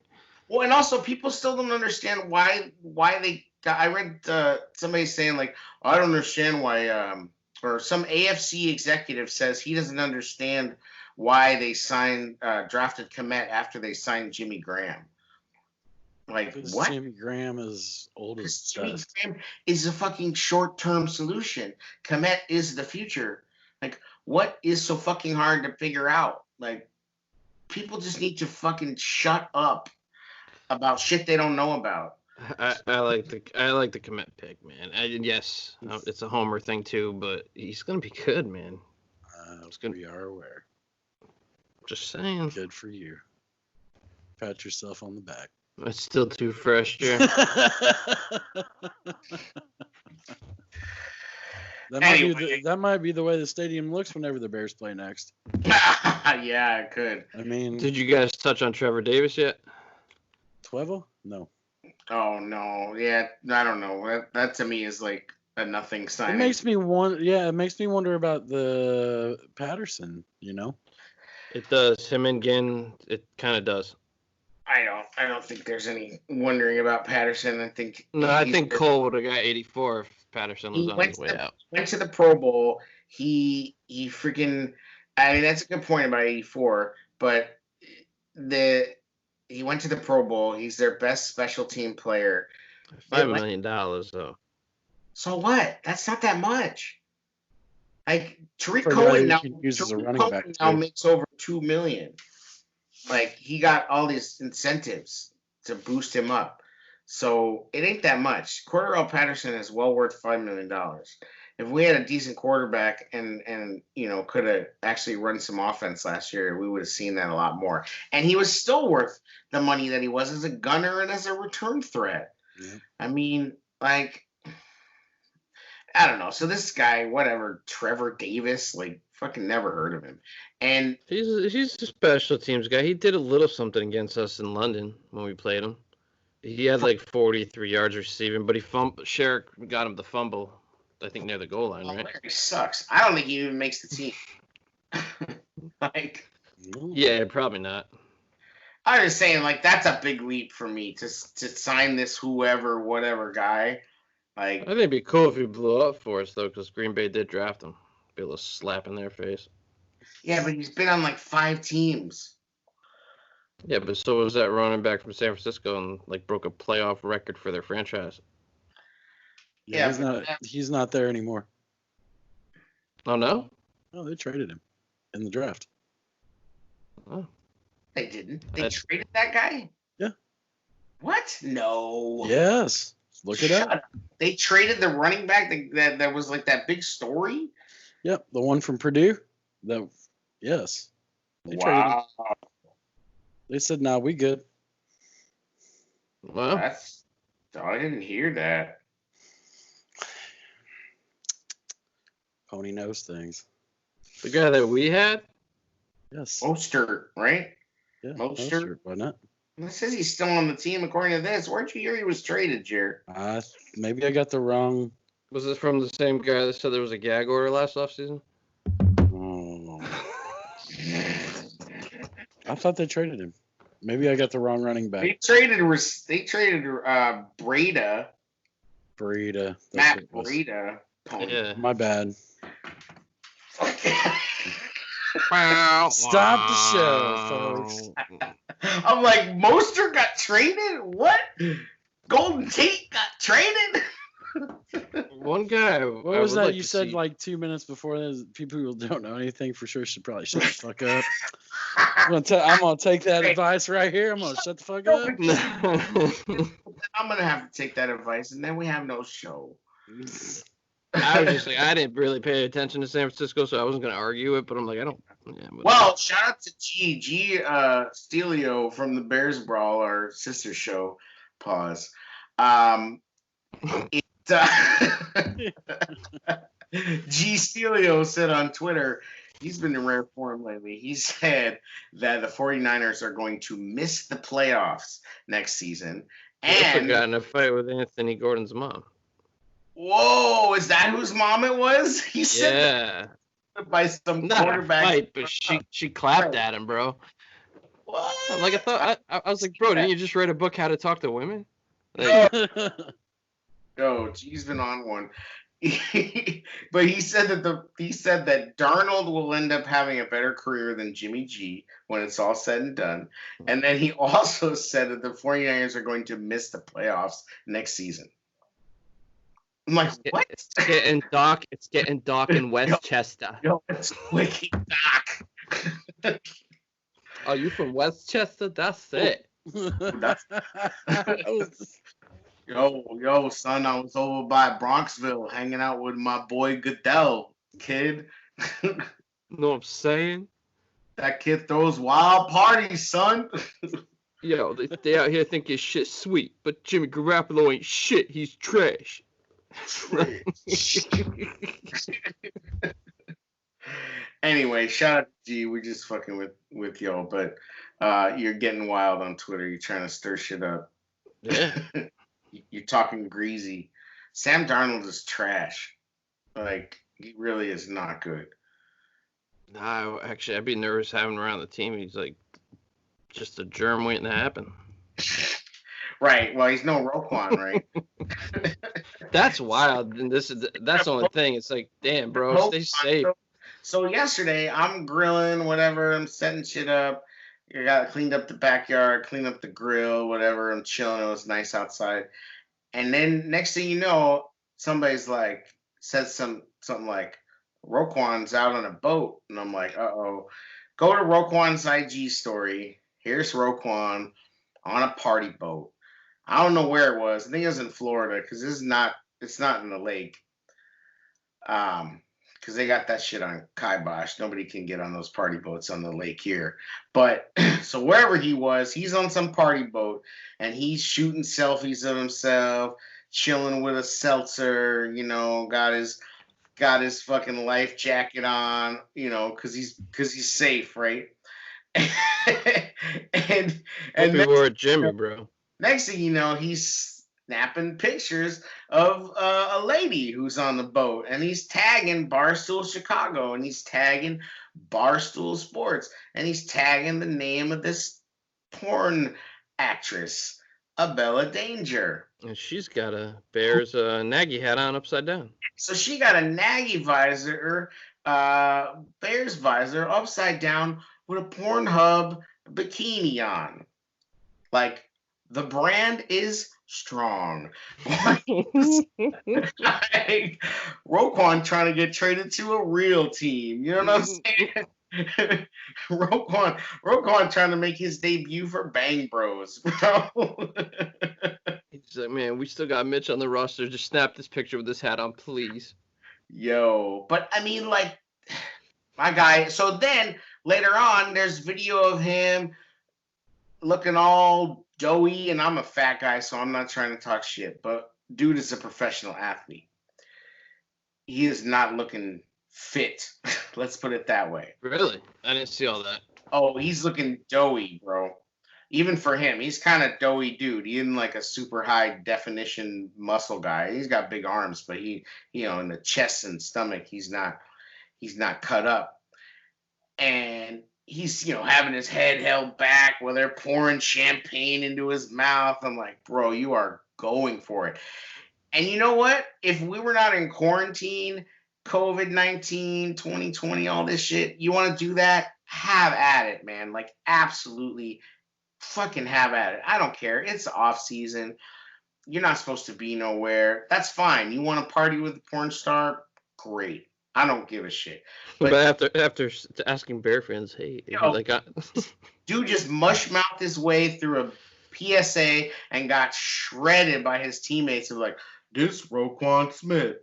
Well, and also people still don't understand why they I read somebody saying like, I don't understand why, or some AFC executive says he doesn't understand why they drafted Komet after they signed Jimmy Graham. Like, Because what? Jimmy Graham is old as Because Jimmy dust. Graham is a fucking short-term solution. Komet is the future. Like, what is so fucking hard to figure out? Like, people just need to fucking shut up about shit they don't know about. I like the commit pick, man. Yes, it's a homer thing too, but he's gonna be good, man. We are aware. Just saying. Good for you. Pat yourself on the back. It's still too fresh, Jer. That might be the way the stadium looks whenever the Bears play next. Yeah, it could. I mean, did you guys touch on Trevor Davis yet? Twevel? No. Oh no, yeah, I don't know. That to me is like a nothing sign. It makes me wonder about the Patterson. You know. It does. Him and Ginn, it kind of does. I don't think there's any wondering about Patterson. I think Cole would have got 84 if Patterson was on his way out. Went to the Pro Bowl. He freaking. I mean, that's a good point about 84, but he went to the Pro Bowl. He's their best special team player. $5 million though. So what? That's not that much. Like Tariq Cohen now makes over $2 million. Like he got all these incentives to boost him up, so it ain't that much. Cordarrelle Patterson is well worth $5 million. If we had a decent quarterback and could have actually run some offense last year, we would have seen that a lot more. And he was still worth the money that he was as a gunner and as a return threat. Yeah. I mean, like, I don't know. So this guy, whatever, Trevor Davis, like, fucking never heard of him. And he's a special teams guy. He did a little something against us in London when we played him. He had like 43 yards receiving, but Sherrick got him the fumble, I think, near the goal line, right? He sucks. I don't think he even makes the team. Like, yeah, probably not. I was saying, like, that's a big leap for me to sign this whatever guy. Like, I think it'd be cool if he blew up for us, though, because Green Bay did draft him. Be able to slap in their face. Yeah, but he's been on like 5 teams. Yeah, but so was that running back from San Francisco and like broke a playoff record for their franchise. Yeah, he's not there anymore. Oh no? No, they traded him in the draft. Oh. They didn't. They traded that guy? Yeah. What? No. Yes. Look it up. They traded the running back that was like that big story? Yep, the one from Purdue. Yes. Wow. They said, "Nah, we good." Well, I didn't hear that. Pony knows things. The guy that we had? Yes. Mostert, right? Yeah, Mostert. Why not? It says he's still on the team according to this. Where'd you hear he was traded, Jer? Maybe I got the wrong. Was this from the same guy that said there was a gag order last offseason? Oh. I thought they traded him. Maybe I got the wrong running back. They traded Breida. Matt Breida. Yeah. My bad. Stop the show, folks. I'm like, Mostert got traded? What? Golden Tate got traded? One guy. What was that you said like 2 minutes before this? People who don't know anything for sure should probably shut the fuck up. I'm gonna take that advice right here. I'm gonna shut the fuck up. I'm gonna have to take that advice, and then we have no show. I was just like, I didn't really pay attention to San Francisco, so I wasn't gonna argue it. But I'm like, I don't. Yeah, well, shout out to G Stelio from the Bears Brawl, our sister show. Pause. G Stelio said on Twitter, he's been in rare form lately. He said that the 49ers are going to miss the playoffs next season. And got in a fight with Anthony Gordon's mom. Whoa, is that whose mom it was? He said by some quarterback. Fight, but she clapped at him, bro. What? Like I was like, bro, didn't you just write a book how to talk to women? Like, Yo, G's been on one. But he said that Darnold will end up having a better career than Jimmy G when it's all said and done. And then he also said that the 49ers are going to miss the playoffs next season. I'm like, what? It's getting dark. It's getting dark in Westchester. Yo, it's wicked dark. Are you from Westchester? That's it. Yo, son, I was over by Bronxville hanging out with my boy Goodell, kid. Know what I'm saying? That kid throws wild parties, son. Yo, they out here thinking shit's sweet, but Jimmy Garoppolo ain't shit. He's trash. Anyway, shout out to G. We're just fucking with y'all, but you're getting wild on Twitter. You're trying to stir shit up. Yeah. You're talking greasy. Sam Darnold is trash. Like, he really is not good. Nah, actually, I'd be nervous having him around the team. He's like just a germ waiting to happen. Right. Well, he's no Roquan, right? That's wild. And that's the only thing. It's like, damn, bro, stay safe. So yesterday, I'm grilling, whatever. I'm setting shit up. I got cleaned up the backyard, cleaned up the grill, whatever. I'm chilling. It was nice outside. And then next thing you know, somebody's like, says something like, Roquan's out on a boat. And I'm like, uh-oh. Go to Roquan's IG story. Here's Roquan on a party boat. I don't know where it was. I think it was in Florida because it's not in the lake. Because they got that shit on kibosh. Nobody can get on those party boats on the lake here. But so wherever he was, he's on some party boat and he's shooting selfies of himself, chilling with a seltzer, you know, got his fucking life jacket on, you know, because he's safe, right? and we were at Jimmy, bro. Next thing you know, he's snapping pictures of a lady who's on the boat, and he's tagging Barstool Chicago, and he's tagging Barstool Sports, and he's tagging the name of this porn actress, Abella Danger. And she's got a Bears Nagy hat on upside down. So she got a Nagy visor, Bears visor upside down with a Pornhub bikini on. Like, the brand is strong. Roquan trying to get traded to a real team. You know what I'm saying? Roquan trying to make his debut for Bang Bros, bro. He's like, man, we still got Mitch on the roster. Just snap this picture with this hat on, please. Yo, but I mean, like, my guy. So then later on, there's video of him looking all doughy, and I'm a fat guy, so I'm not trying to talk shit. But dude is a professional athlete. He is not looking fit. Let's put it that way. Really? I didn't see all that. Oh, he's looking doughy, bro. Even for him, he's kind of doughy dude. He isn't like a super high definition muscle guy. He's got big arms, but he, you know, in the chest and stomach, he's not cut up. And he's, you know, having his head held back while they're pouring champagne into his mouth. I'm like, bro, you are going for it. And you know what? If we were not in quarantine, COVID-19, 2020, all this shit, you want to do that? Have at it, man. Like, absolutely fucking have at it. I don't care. It's off season. You're not supposed to be nowhere. That's fine. You want to party with a porn star? Great. I don't give a shit. But after asking Bear fans, hey, you know, dude just mush-mouthed his way through a PSA and got shredded by his teammates who were like, this Roquan Smith,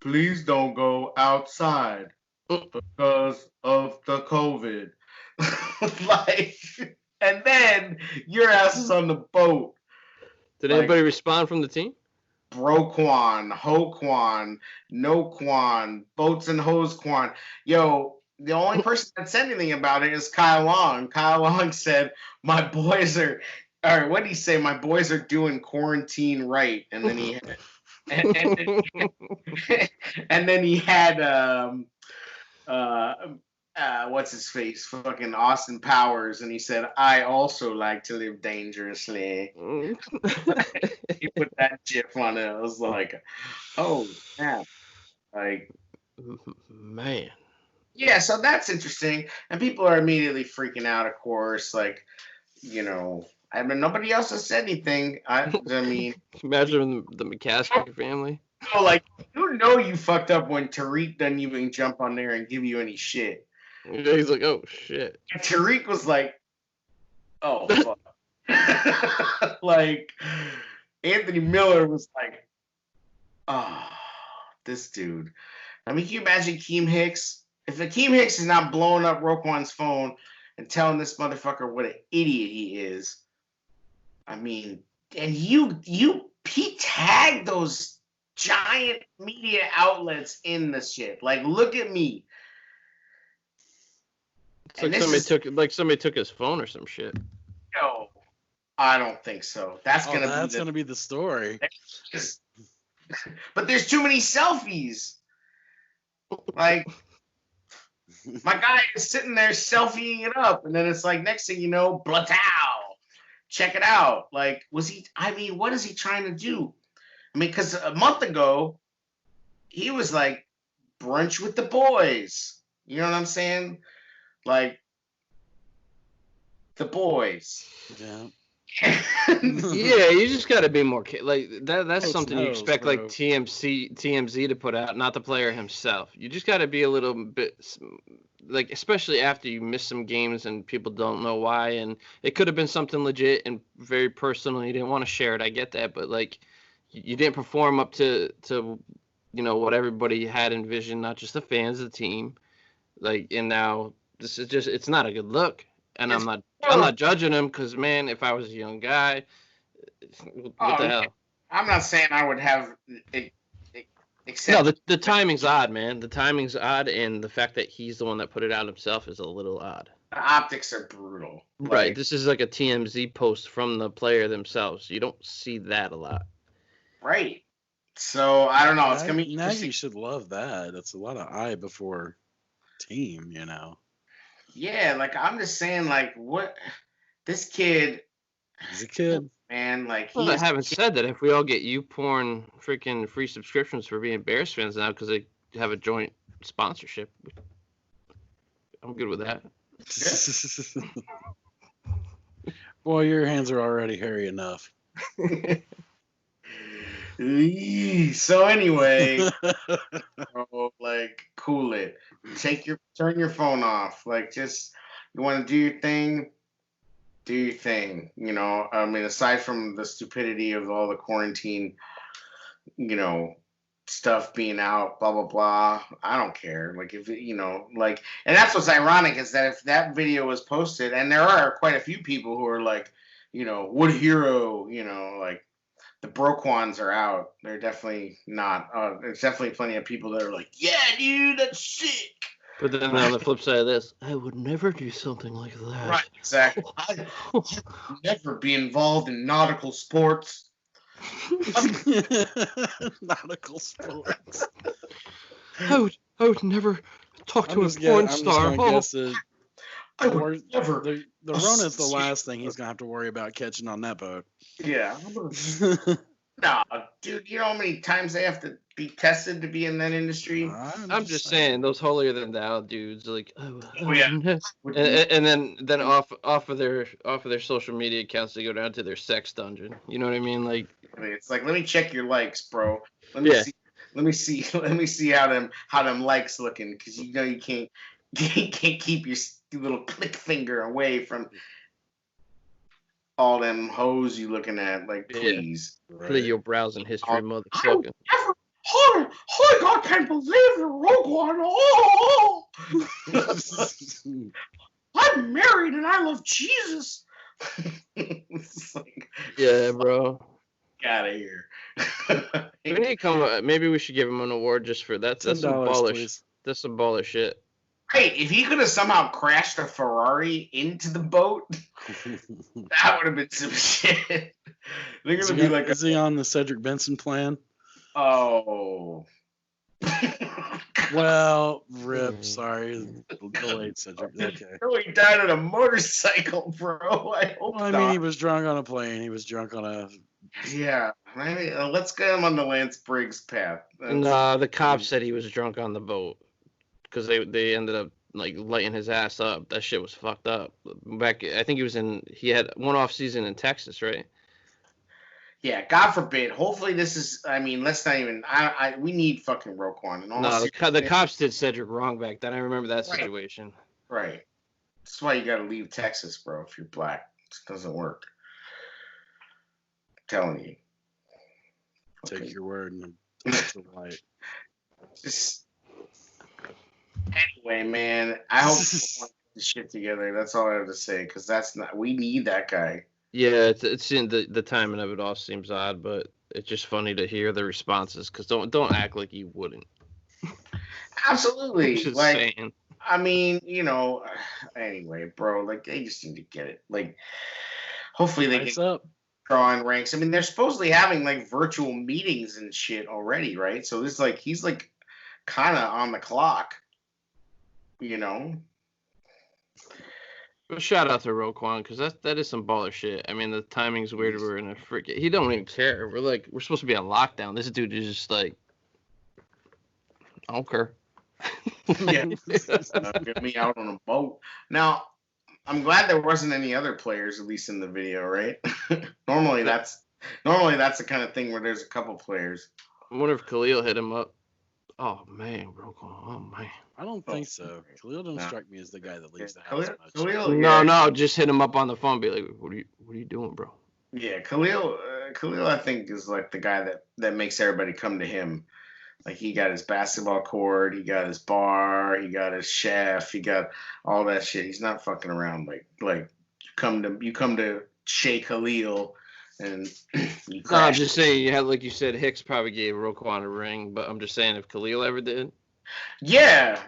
please don't go outside because of the COVID. Like, and then your ass is on the boat. Did anybody respond from the team? BroQuan, HoesQuan, NoQuan, Boats and HoesQuan. Yo, the only person that said anything about it is Kyle Long. Kyle Long said, my boys are, or what did he say? My boys are doing quarantine right. And then he had, and then he had, what's his face? Fucking Austin Powers. And he said, I also like to live dangerously. He put that GIF on it. I was like, oh, snap. Like, Man. yeah, so that's interesting. And people are immediately freaking out, of course. Like, I mean, nobody else has said anything. I mean, Imagine the McCaskill family. like, you fucked up when Tariq doesn't even jump on there and give you any shit. He's like, oh, shit. And Tariq was like, oh, fuck. Like, Anthony Miller was like, oh, this dude. I mean, can you imagine Keem Hicks? If Akeem Hicks is not blowing up Roquan's phone and telling this motherfucker what an idiot he is, I mean, and he tagged those giant media outlets in the shit. Like, look at me. It's like somebody took his phone or some shit. No, I don't think so. That's gonna be the story. But there's too many selfies. Like, my guy is sitting there selfieing it up, and then it's like, next thing you know, Blatow. Check it out. Like, what is he trying to do? I mean, because a month ago, he was like, brunch with the boys. You know what I'm saying? Like, the boys. Yeah. Yeah, you just got to be more like that. That's something you knows, expect, bro. like TMZ to put out, not the player himself. You just got to be a little bit, like, especially after you miss some games and people don't know why, and it could have been something legit and very personal. You didn't want to share it. I get that, but like, you didn't perform up to what everybody had envisioned, not just the fans, the team. Like, and now this is just, it's not a good look. And I'm not judging him because, man, if I was a young guy, what the hell? I'm not saying I would have except. No, the timing's odd, man. The timing's odd, and the fact that he's the one that put it out himself is a little odd. The optics are brutal. Right. Like, This is like a TMZ post from the player themselves. You don't see that a lot. right. So, I don't know. It's going to be Now interesting. you should love that. It's a lot of eye before team, Yeah, like, I'm just saying, like, what this kid, He's a kid. man, like, Well, I haven't said that if we all get YouPorn freaking free subscriptions for being Bears fans now because they have a joint sponsorship, I'm good with that. Boy, your hands are already hairy enough. So anyway, like, cool it. Turn your phone off. Like, just, you want to do your thing, do your thing. I mean, aside from the stupidity of all the quarantine, stuff being out, blah blah blah. I don't care. Like, if like, and that's what's ironic is that if that video was posted, and there are quite a few people who are like, what a hero, like. The BroQuans are out. They're definitely not. There's definitely plenty of people that are like, yeah, dude, that's sick. But then on the flip side of this, I would never do something like that. Right, exactly. I would never be involved in nautical sports. Nautical sports. I would never talk to a porn star. I would never. The Rona's the last thing he's gonna have to worry about catching on that boat. Yeah. Nah, dude, you know how many times they have to be tested to be in that industry? I'm just saying, those holier than thou dudes, like, yeah. and then off of their social media accounts, they go down to their sex dungeon. You know what I mean? Like, it's like, let me check your likes, bro. Let me see how them likes looking, because you can't keep your little click finger away from all them hoes you looking at. Like, please. Yeah. Play your browsing history, motherfucker. I can't believe the Roquan. Oh, I'm married and I love Jesus. It's like, yeah, bro. Get out of here. We need to come. Maybe we should give him an award just for that. That's some baller. That's some baller shit. Hey, if he could have somehow crashed a Ferrari into the boat, that would have been some shit. They're gonna be like, is he on the Cedric Benson plan? Oh. Well, rip. Sorry, delayed Cedric. Okay. No, he died on a motorcycle, bro. I hope not. I mean, he was drunk on a plane. He was drunk on a Yeah, let's get him on the Lance Briggs path. No, the cops said he was drunk on the boat because they ended up like lighting his ass up. That shit was fucked up. Back, I think he had one off season in Texas, right? Yeah, God forbid. Hopefully, this is. I mean, let's not even. We need fucking Roquan. No, the cops did Cedric wrong back then. I remember that situation. Right. That's why you got to leave Texas, bro. If you're black, it doesn't work. I'm telling you. Take your word and the light. Just anyway, man. I hope we get the shit together. That's all I have to say. Because that's not. We need that guy. Yeah, it's in the timing of it all seems odd, but it's just funny to hear the responses. Because don't act like you wouldn't. Absolutely. Just like, saying. I mean, anyway, bro, like, they just need to get it. Like, hopefully they get up. drawing ranks. I mean, they're supposedly having, like, virtual meetings and shit already, right? So this, like, he's, like, kind of on the clock, But shout out to Roquan, because that is some baller shit. I mean, the timing's weird. We're in a freaking... He don't even care. We're supposed to be on lockdown. This dude is just like... I don't care. Yeah. Get me out on a boat. Now, I'm glad there wasn't any other players, at least in the video, right? Normally that's the kind of thing where there's a couple players. I wonder if Khalil hit him up. Oh man, Roquan. Oh man. I don't think so. Khalil don't strike me as the guy that leaves the house much. Khalil, No, just hit him up on the phone. Be like, what are you doing, bro? Yeah, Khalil, I think is like the guy that makes everybody come to him. Like, he got his basketball court, he got his bar, he got his chef, he got all that shit. He's not fucking around. Like you come to Shea Khalil and you crash. No, I'm just saying, like you said, Hicks probably gave Roquan a ring, but I'm just saying if Khalil ever did. Yeah.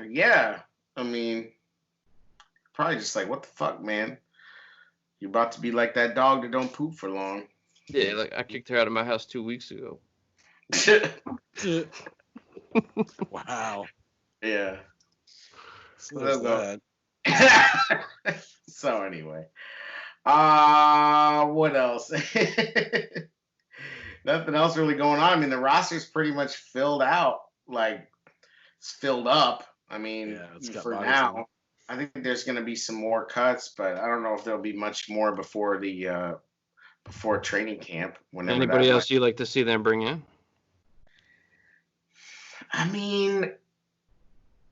I mean, probably just like, what the fuck, man? You're about to be like that dog that don't poop for long. Yeah, like I kicked her out of my house 2 weeks ago. Wow. Yeah. So So anyway. What else? Nothing else really going on. I mean, the roster's pretty much filled out. Like, it's filled up. I mean, for now, I think there's going to be some more cuts, but I don't know if there'll be much more before the before training camp. Anybody else you like to see them bring in? I mean,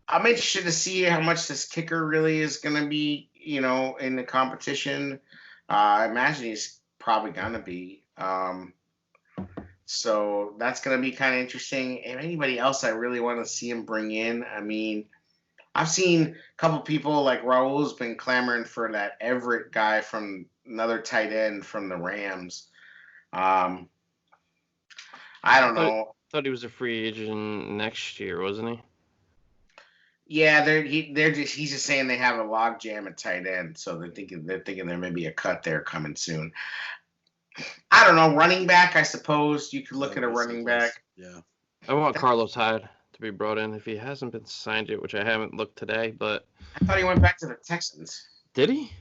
I'm interested to see how much this kicker really is going to be, in the competition. I imagine he's probably going to be. So that's going to be kind of interesting. And anybody else I really want to see him bring in, I mean, I've seen a couple people, like Raul's been clamoring for that Everett guy from another tight end from the Rams. I don't know. Thought he was a free agent next year, wasn't he? Yeah, he's just saying they have a log jam at tight end, so they're thinking there may be a cut there coming soon. I don't know. Running back, I suppose you could look at a running back. Yeah. I want Carlos Hyde to be brought in if he hasn't been signed yet, which I haven't looked today, but I thought he went back to the Texans. Did he?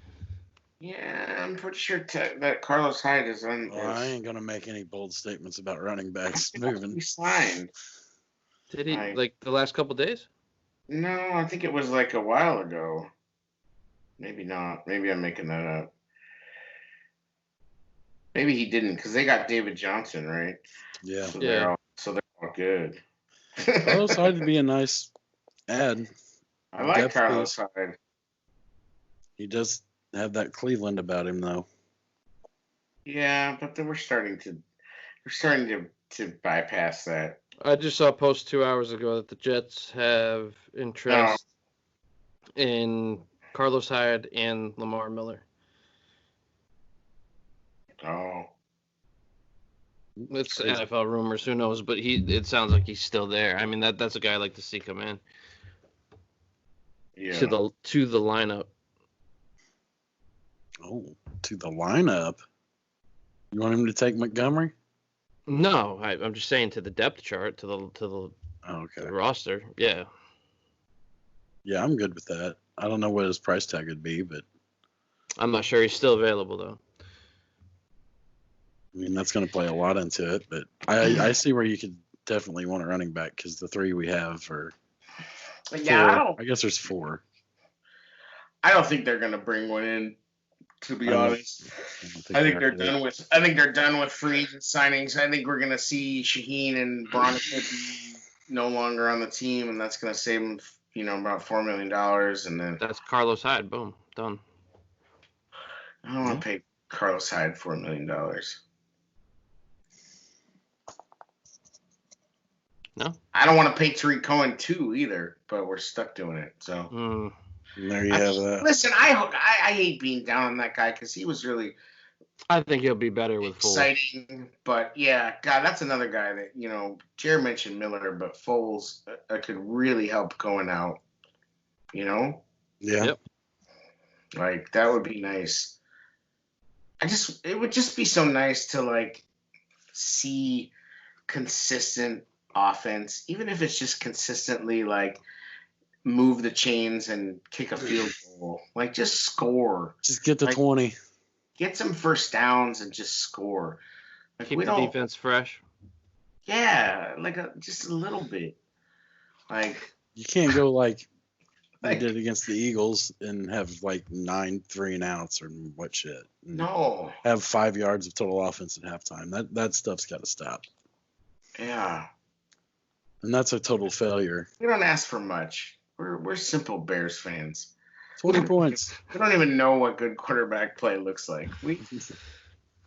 Yeah, I'm pretty sure that Carlos Hyde is on. Well, I ain't gonna make any bold statements about running backs moving. He signed. Did he? Like the last couple days? No, I think it was like a while ago. Maybe not. Maybe I'm making that up. Maybe he didn't, because they got David Johnson, right? Yeah. So they're all good. Carlos Hyde would be a nice ad. I like Carlos Hyde. He does have that Cleveland about him, though. Yeah, but then we're starting to bypass that. I just saw a post 2 hours ago that the Jets have interest in Carlos Hyde and Lamar Miller. Oh. It's NFL rumors. Who knows? But it sounds like he's still there. I mean, that's a guy I like to see come in. Yeah. To the lineup. Oh, to the lineup. You want him to take Montgomery? No, I'm just saying to the depth chart, to the roster. Yeah. Yeah, I'm good with that. I don't know what his price tag would be, but I'm not sure he's still available though. I mean, that's going to play a lot into it, but I see where you could definitely want a running back because the three we have are Yeah, four. I guess there's four. I don't think they're gonna bring one in. To be honest, I think they're done with. I think they're done with free agent signings. I think we're gonna see Shaheen and Bronico be no longer on the team, and that's gonna save them, about $4 million. And then That's Carlos Hyde. Boom, done. I don't want to pay Carlos Hyde $4 million. No, I don't want to pay Tariq Cohen too either, but we're stuck doing it. So there you have that. Listen, I hate being down on that guy because he was really I think he'll be better with exciting. Foles. But yeah, God, that's another guy that Jared mentioned Miller, but Foles could really help going out. Yeah. Yep. Like that would be nice. It would just be so nice to see consistent offense, even if it's just consistently move the chains and kick a field goal. Just score. Just get to 20. Get some first downs and just score. Keep the defense fresh. Yeah, just a little bit. You can't go like you did against the Eagles and have 9 3-and-outs or what shit. No. Have 5 yards of total offense at halftime. That stuff's got to stop. Yeah. And that's a total failure. We don't ask for much. We're simple Bears fans. 20 points. We don't even know what good quarterback play looks like.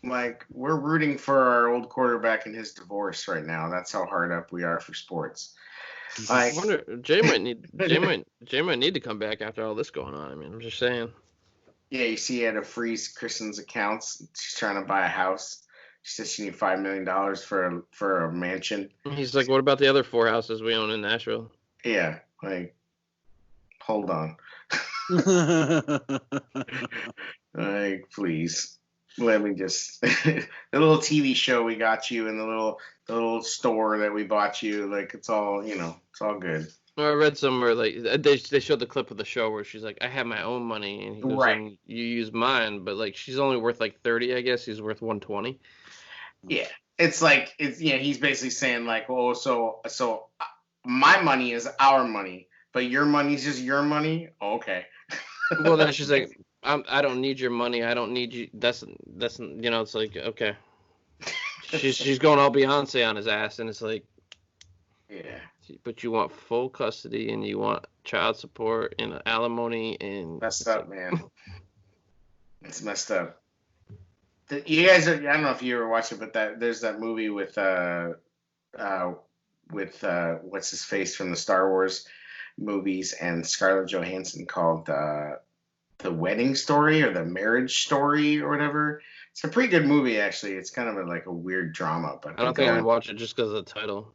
We're rooting for our old quarterback and his divorce right now. That's how hard up we are for sports. I wonder Jay might need to come back after all this going on. I mean, I'm just saying. Yeah, you see, he had to freeze Kristen's accounts. She's trying to buy a house. She says she needs $5 million for a mansion. He's like, what about the other 4 houses we own in Nashville? Yeah, hold on. Please. Let me just the little TV show we got you and the little store that we bought you, it's all it's all good. Well, I read somewhere they showed the clip of the show where she's like, I have my own money, and he goes, right. You use mine, but she's only worth 30, I guess. He's worth 120. Yeah, he's basically saying so my money is our money, but your money's just your money. Okay. Well, then she's like, I don't need your money. I don't need you. That's it's like, okay. She's going all Beyonce on his ass, and it's like, yeah. But you want full custody, and you want child support and alimony, and messed up, man. It's messed up. You guys, I don't know if you ever watched it, but there's that movie with what's his face from the Star Wars movies and Scarlett Johansson called The Wedding Story or The Marriage Story or whatever. It's a pretty good movie, actually. It's kind of a weird drama, but I don't think I would watch it just because of the title.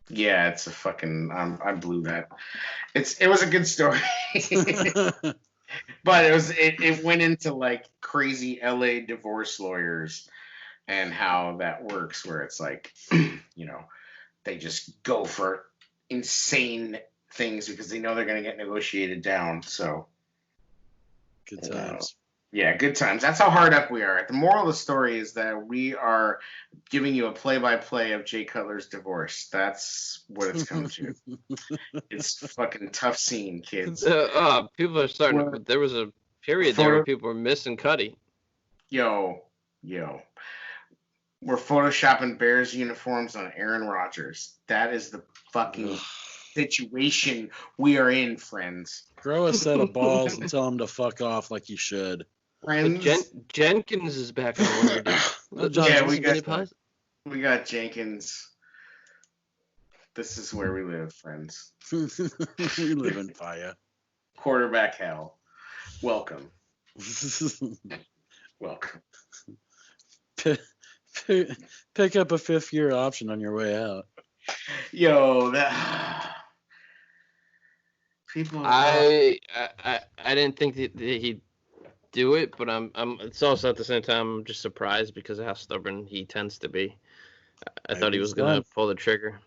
Yeah, it's a fucking. I blew that. It was a good story, but it went into crazy LA divorce lawyers and how that works, where it's they just go for insane things because they know they're going to get negotiated down. So good times. Yeah, good times. That's how hard up we are. The moral of the story is that we are giving you a play-by-play of Jay Cutler's divorce. That's what it's come to. It's a fucking tough scene, kids. People are starting. There was a period there where people were missing Cuddy. Yo. We're photoshopping Bears uniforms on Aaron Rodgers. That is the fucking situation we are in, friends. Grow a set of balls and tell him to fuck off like you should. Friends. Jenkins is back on order. We got Jenkins. This is where we live, friends. We live in fire. Quarterback hell. Welcome. Welcome. Pick up a 5th-year option on your way out. Yo, that people. I didn't think that he'd do it, but I'm. It's also at the same time I'm just surprised because of how stubborn he tends to be. I thought he was gonna pull the trigger.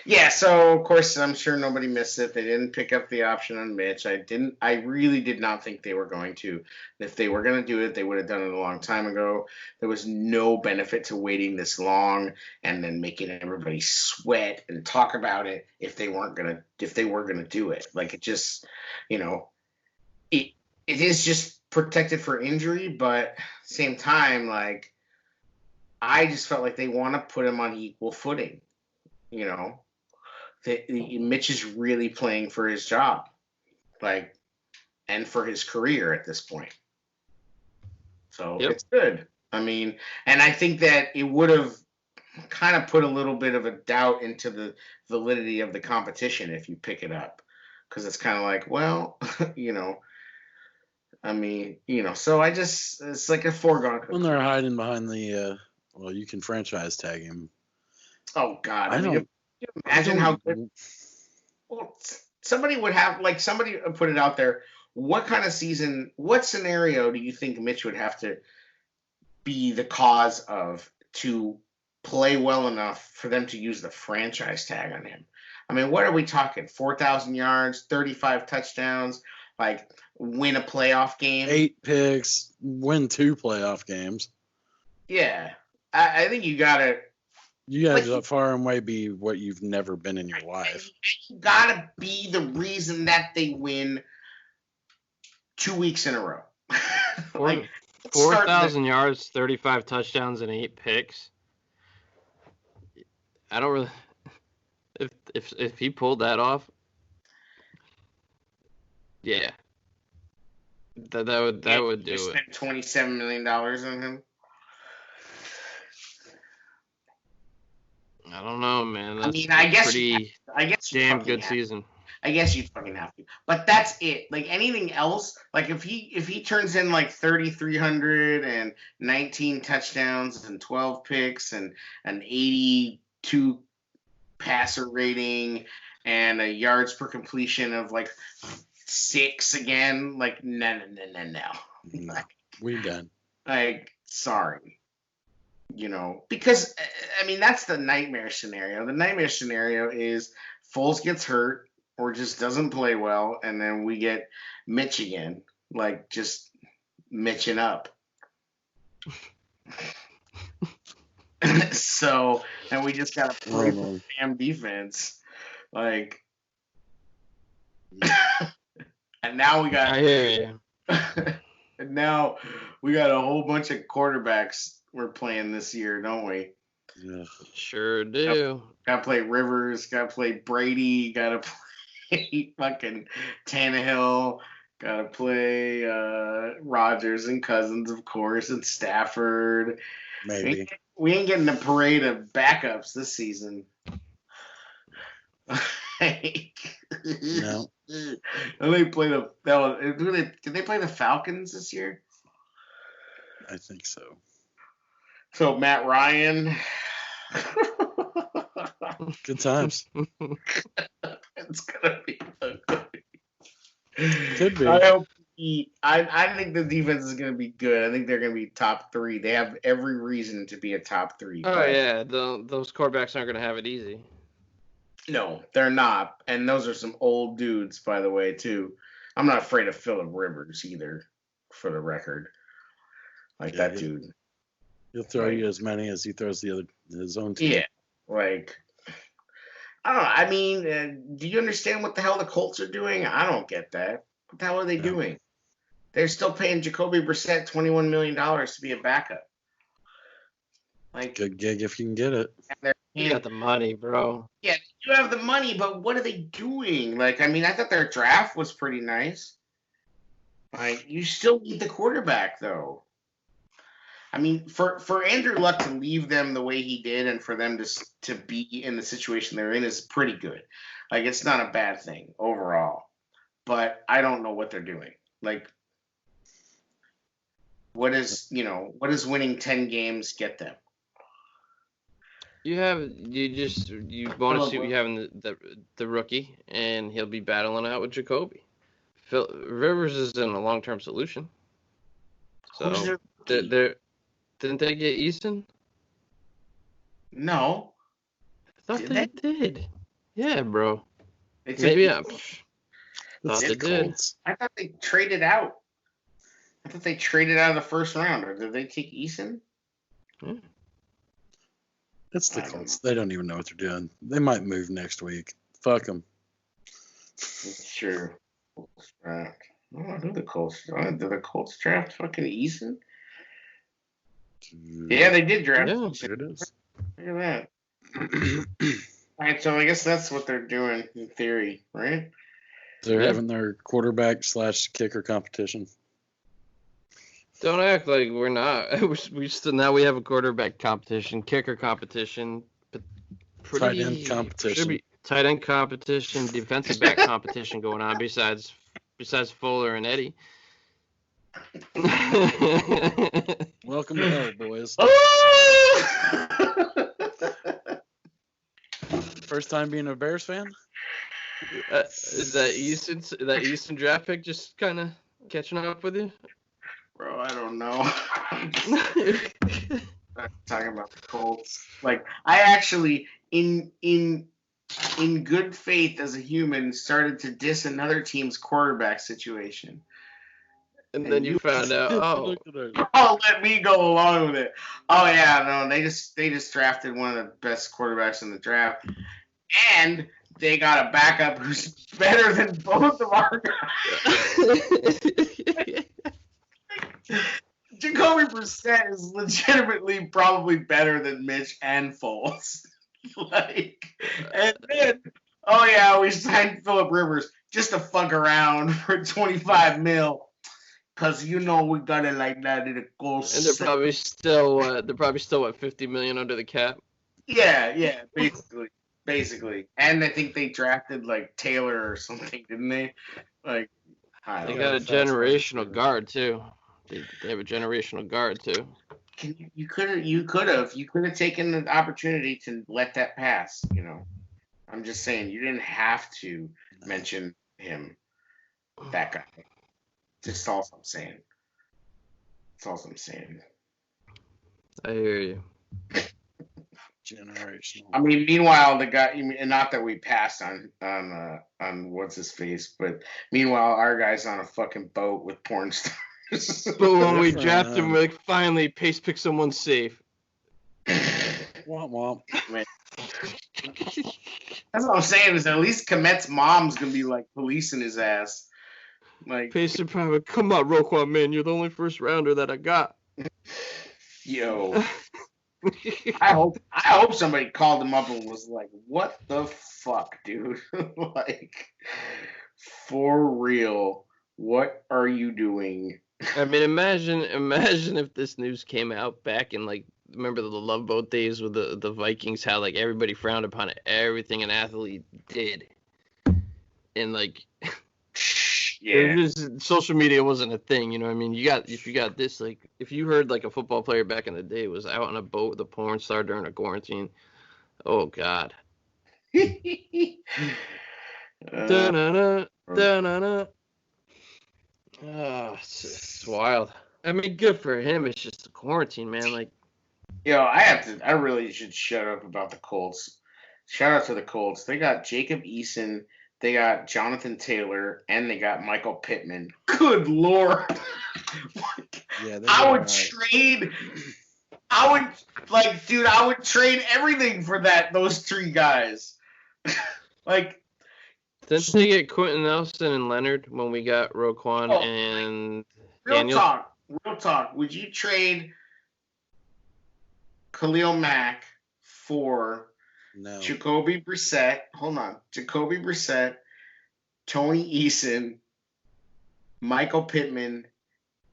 Yeah, so of course I'm sure nobody missed it. They didn't pick up the option on Mitch. I really did not think they were going to. If they were going to do it, they would have done it a long time ago. There was no benefit to waiting this long and then making everybody sweat and talk about it if they were going to do it. Like it just, you know, it is just protected for injury, but same time, like I just felt like they want to put him on equal footing. You know, Mitch is really playing for his job, like, and for his career at this point. So Yep. it's good. I mean, and I think that it would have kind of put a little bit of a doubt into the validity of the competition if you pick it up, because it's kind of like, well, you know, I mean, you know, so it's like a foregone. When they're hiding behind the, well, you can franchise tag him. Oh God, I mean, don't. imagine how good. Well, somebody put it out there. What kind of season, what scenario do you think Mitch would have to be the cause of to play well enough for them to use the franchise tag on him? I mean, what are we talking? 4,000 yards, 35 touchdowns, like win a playoff game? 8 picks, win 2 playoff games. Yeah. I think you got to. You guys are far and away be what you've never been in your life. You got to be the reason that they win 2 weeks in a row. Like 4,000 yards, 35 touchdowns, and 8 picks. I don't really. If he pulled that off, yeah, that would do it. Spent $27 million on him. I don't know, man. I mean, I guess damn good season. I guess you fucking have to. But that's it. Like anything else, like if he turns in like 3,300 and 19 touchdowns and 12 picks and an 82 passer rating and a yards per completion of like 6 again, like no. No, we done. Like, sorry. You know, because I mean that's the nightmare scenario. The nightmare scenario is Foles gets hurt or just doesn't play well, and then we get Mitch again, like just Mitching up. So, and we just gotta play for damn defense, like. And now we got. I hear you. And now we got a whole bunch of quarterbacks we're playing this year, don't we? Yeah. Sure do. Gotta play Rivers, gotta play Brady, gotta play fucking Tannehill, gotta play Rodgers and Cousins, of course, and Stafford. Maybe. We ain't getting a parade of backups this season. No. And they play did they play the Falcons this year? I think so. So Matt Ryan. Good times. It's gonna be ugly. Could be. I think the defense is gonna be good. I think they're gonna be top 3. They have every reason to be a top 3. Oh yeah, those quarterbacks aren't gonna have it easy. No, they're not. And those are some old dudes, by the way, too. I'm not afraid of Phillip Rivers either, for the record. Like that dude. He'll throw you as many as he throws his own team. Yeah, like I don't know. I mean, do you understand what the hell the Colts are doing? I don't get that. What the hell are they doing? They're still paying Jacoby Brissett $21 million to be a backup. Like good gig if you can get it. You got the money, bro. Yeah, you have the money, but what are they doing? Like, I mean, I thought their draft was pretty nice. Like, you still need the quarterback, though. I mean, for Andrew Luck to leave them the way he did and for them to be in the situation they're in is pretty good. Like, it's not a bad thing overall. But I don't know what they're doing. Like, what does winning 10 games get them? You want to see what you have in the rookie, and he'll be battling out with Jacoby. Rivers isn't a long-term solution. So didn't they get Easton? No. I thought they did. Yeah, bro. They took Maybe Eason. thought It's they the did. Colts. I thought they traded out. I thought they traded out of the first round, or did they take Eason? It's the I don't Colts. They don't even know what they're doing. They might move next week. Fuck them. It's true. Colts draft. I don't know who the Colts. Did the Colts draft fucking Eason? Yeah, they did draft. Yeah. Eason. There it is. Look at that. All right, so I guess that's what they're doing in theory, right? They're Yeah. having their quarterback / kicker competition. Don't act like we're not. We still now we have a quarterback competition, kicker competition, but Tight end competition. Should be tight end competition, defensive back competition going on. Besides Fuller and Eddie. Welcome to hell, boys. First time being a Bears fan? Is that Easton draft pick just kind of catching up with you? Bro, I don't know. I'm talking about the Colts. Like, I actually, in good faith as a human, started to diss another team's quarterback situation. And then you found out, Oh, let me go along with it. Oh yeah, no, they just drafted one of the best quarterbacks in the draft, and they got a backup who's better than both of our guys. Jacoby Brissett is legitimately probably better than Mitch and Foles. And then, oh yeah, we signed Phillip Rivers just to fuck around for $25 million. Cause we got it like that in the Colts. And they're probably still at $50 million under the cap. Yeah, basically. And I think they drafted like Taylor or something, didn't they? Like, they got a generational guard too. They have a generational guard too. You could have taken the opportunity to let that pass. I'm just saying you didn't have to mention him, that guy. Just all I'm saying. That's all I'm saying. I hear you. Generational. I mean, meanwhile, the guy, and not that we passed on what's his face, but meanwhile, our guy's on a fucking boat with porn stars. But when we draft him, we're like, finally, Pace pick someone safe. Womp womp. That's what I'm saying. Is at least Komet's mom's gonna be like policing his ass. Like, Pace would probably, come on, Roquan, man, you're the only first rounder that I got. Yo. I hope somebody called him up and was like, "What the fuck, dude? Like, for real, what are you doing?" I mean, imagine if this news came out back in, like, remember the Love Boat days with the Vikings, how, like, everybody frowned upon everything an athlete did. And, like, yeah, social media wasn't a thing, you know what I mean? If you got this, like, if you heard, like, a football player back in the day was out on a boat with a porn star during a quarantine, oh, God. Da-na-na, da-na-na. Oh, it's wild. I mean, good for him. It's just the quarantine, man. Like, I really should shut up about the Colts. Shout out to the Colts. They got Jacob Eason, they got Jonathan Taylor, and they got Michael Pittman. Good Lord. Yeah, I would trade everything for those three guys. Like, didn't they get Quentin Nelson and Leonard when we got Roquan and Daniel? Real talk. Would you trade Khalil Mack for Jacoby Brissett? Hold on. Jacoby Brissett, Tony Eason, Michael Pittman,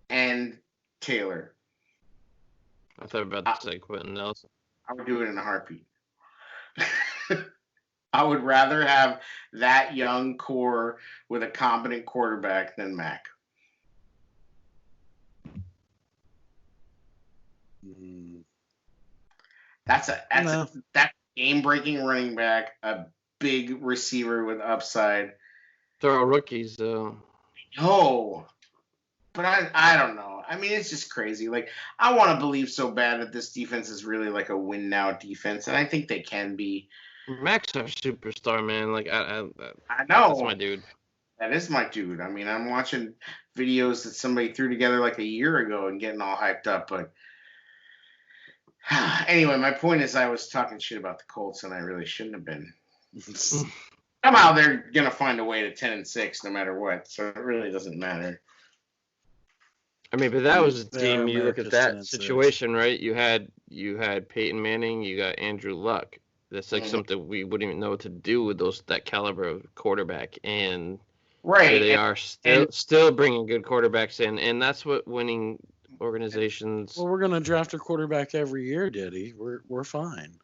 and Taylor. I thought about to say Quentin Nelson. I would do it in a heartbeat. I would rather have that young core with a competent quarterback than Mac. That's that game-breaking running back, a big receiver with upside. They're all rookies, though. No, but I don't know. I mean, it's just crazy. Like, I want to believe so bad that this defense is really like a win-now defense, and I think they can be. Mac's our superstar, man. Like I that's know my dude. that is my dude. I mean, I'm watching videos that somebody threw together like a year ago and getting all hyped up. But anyway, my point is, I was talking shit about the Colts, and I really shouldn't have been. Somehow they're gonna find a way to 10-6 no matter what, so it really doesn't matter. I mean, but that was a They team. are You look at America's that 10-6. situation, right? You had Peyton Manning, you got Andrew Luck. That's like Mhm. something we wouldn't even know what to do with that caliber of quarterback. And Right. here they and, are and still bringing good quarterbacks in, and that's what winning organizations. Well, we're gonna draft a quarterback every year, Diddy. We're fine.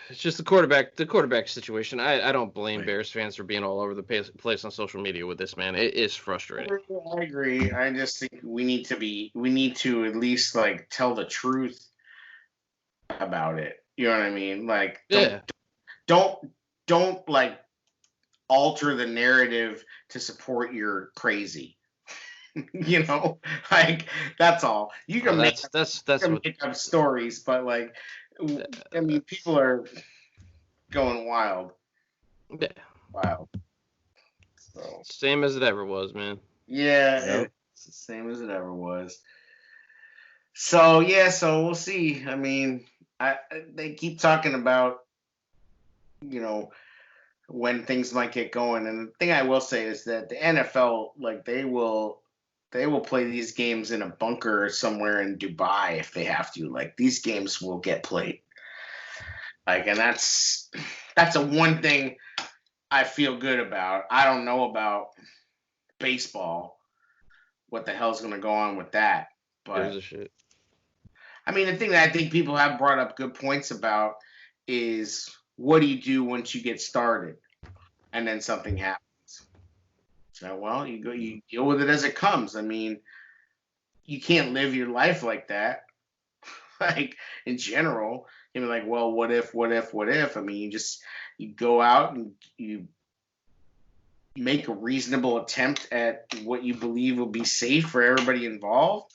It's just the quarterback situation. I don't blame Wait. Bears fans for being all over the place on social media with this, man. It is frustrating. I agree. I just think we need to at least like tell the truth about it. You know what I mean? Like Yeah. don't like alter the narrative to support your crazy. You know, like that's all. You can make That's up stories, but like, I mean, people are going wild. Yeah. Wild. So Same as it ever was, man. yeah, Yep. it's the same as it ever was. So yeah, so we'll see. I mean, they keep talking about, you know, when things might get going, and the thing I will say is that the NFL, like, they will play these games in a bunker somewhere in Dubai if they have to. Like, these games will get played. Like, and that's a one thing I feel good about. I don't know about baseball, what the hell's going to go on with that, Gives but a shit. I mean, the thing that I think people have brought up good points about is, what do you do once you get started and then something happens? So, well, you deal with it as it comes. I mean, you can't live your life like that. Like, in general, you'd be like, well, what if, what if, what if? I mean, you go out and you make a reasonable attempt at what you believe will be safe for everybody involved.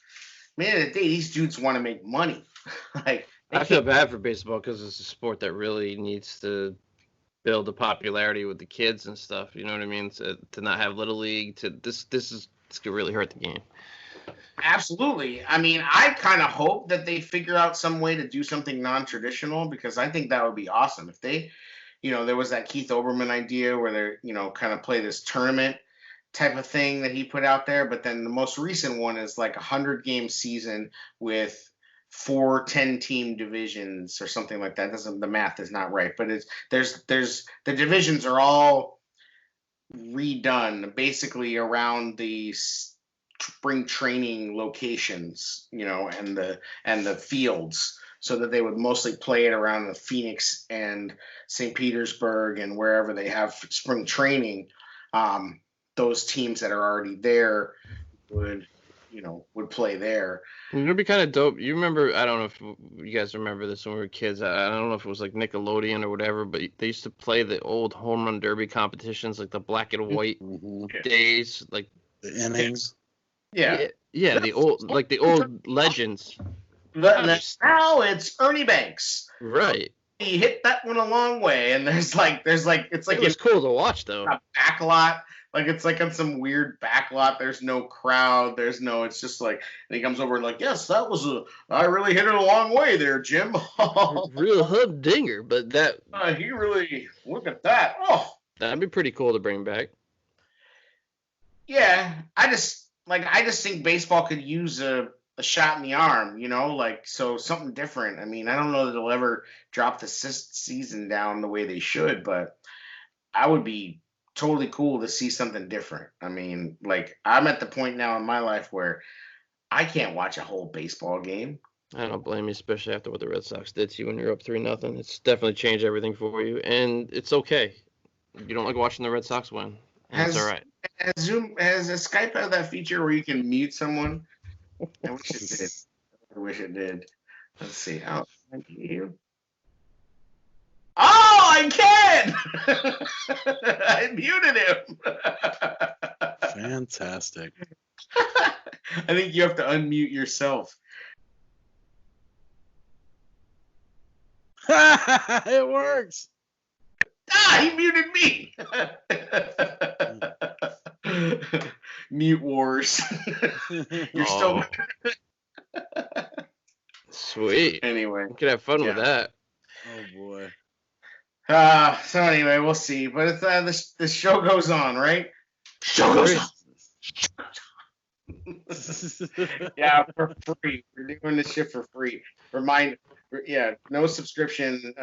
Man, at the day, these dudes want to make money. Like, I feel bad for baseball because it's a sport that really needs to build the popularity with the kids and stuff. You know what I mean? To not have little league, this could really hurt the game. absolutely. I mean, I kind of hope that they figure out some way to do something non-traditional, because I think that would be awesome if they, there was that Keith Olbermann idea where they're, kind of play this tournament type of thing that he put out there. But then the most recent one is like 100-game season with 4 10-team divisions or something like that. The math is not right, but there's the divisions are all redone basically around the spring training locations, and the fields, so that they would mostly play it around the Phoenix and St. Petersburg and wherever they have spring training. Those teams that are already there would play there. It'd be kind of dope. You remember? I don't know if you guys remember this when we were kids. I don't know if it was like Nickelodeon or whatever, but they used to play the old home run derby competitions, like the black and white days, like the innings. Yeah. The old legends. Now it's Ernie Banks. Right. He hit that one a long way, and it's like it was cool to watch though. A back lot. Like, it's like on some weird back lot. There's no crowd. It's just like, and he comes over and like, yes, I really hit it a long way there, Jim. Real humdinger, but that. He really, look at that. Oh. That'd be pretty cool to bring back. Yeah. I just think baseball could use a shot in the arm, so something different. I mean, I don't know that they'll ever drop the season down the way they should, but I would be totally cool to see something different. I mean, like, I'm at the point now in my life where I can't watch a whole baseball game. I don't blame you, especially after what the Red Sox did to you when you're up 3-0. It's definitely changed everything for you, and it's okay. You don't like watching the Red Sox win. That's all right. Has Skype have that feature where you can mute someone? I wish it did. Let's see. Oh, thank you. Oh, I can! I muted him. Fantastic. I think you have to unmute yourself. It works. He muted me. Mute wars. You're still. Sweet. Anyway. You could have fun with that. Oh boy. So anyway, we'll see. But it's the show goes on, right? Show goes on. Yeah, for free. We're doing this shit for free. No subscription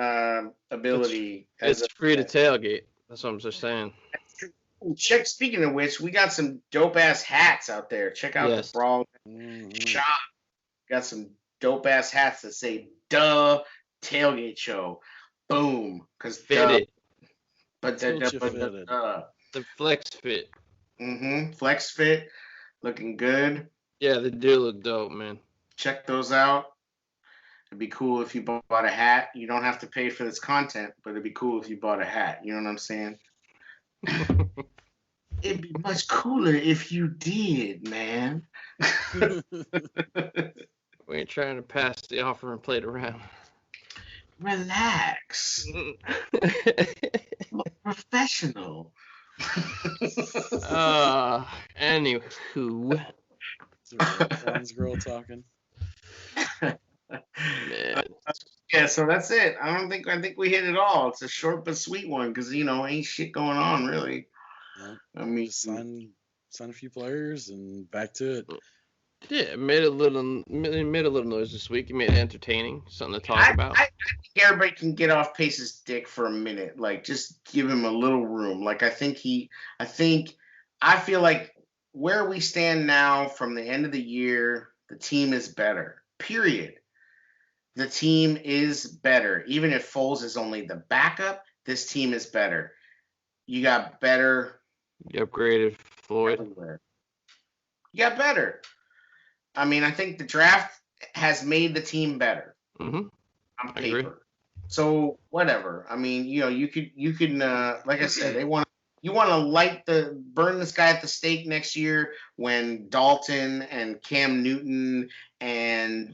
ability. It's free to tailgate. That's what I'm just saying. Speaking of which, we got some dope ass hats out there. Check out the Brawl shop. Got some dope ass hats that say "Duh Tailgate Show." Boom. Because fitted. The flex fit. Flex fit. Looking good. Yeah, they do look dope, man. Check those out. It'd be cool if you bought a hat. You don't have to pay for this content, but it'd be cool if you bought a hat. You know what I'm saying? It'd be much cooler if you did, man. We ain't trying to pass the offer and play it around. Relax. Professional. Anywho. Roquan's girl talking. Man. Yeah, so that's it. I think we hit it all. It's a short but sweet one because ain't shit going on really. Yeah. I mean, just sign a few players and back to it. Yeah, made a little noise this week. It made it entertaining, something to talk about. I think everybody can get off Pace's dick for a minute. Like, just give him a little room. Like, I feel like where we stand now from the end of the year, the team is better. Period. The team is better. Even if Foles is only the backup, this team is better. You got better. You upgraded Floyd. Everywhere. You got better. I mean, I think the draft has made the team better on paper. So whatever. I mean, you can like I said, you want to burn this guy at the stake next year when Dalton and Cam Newton and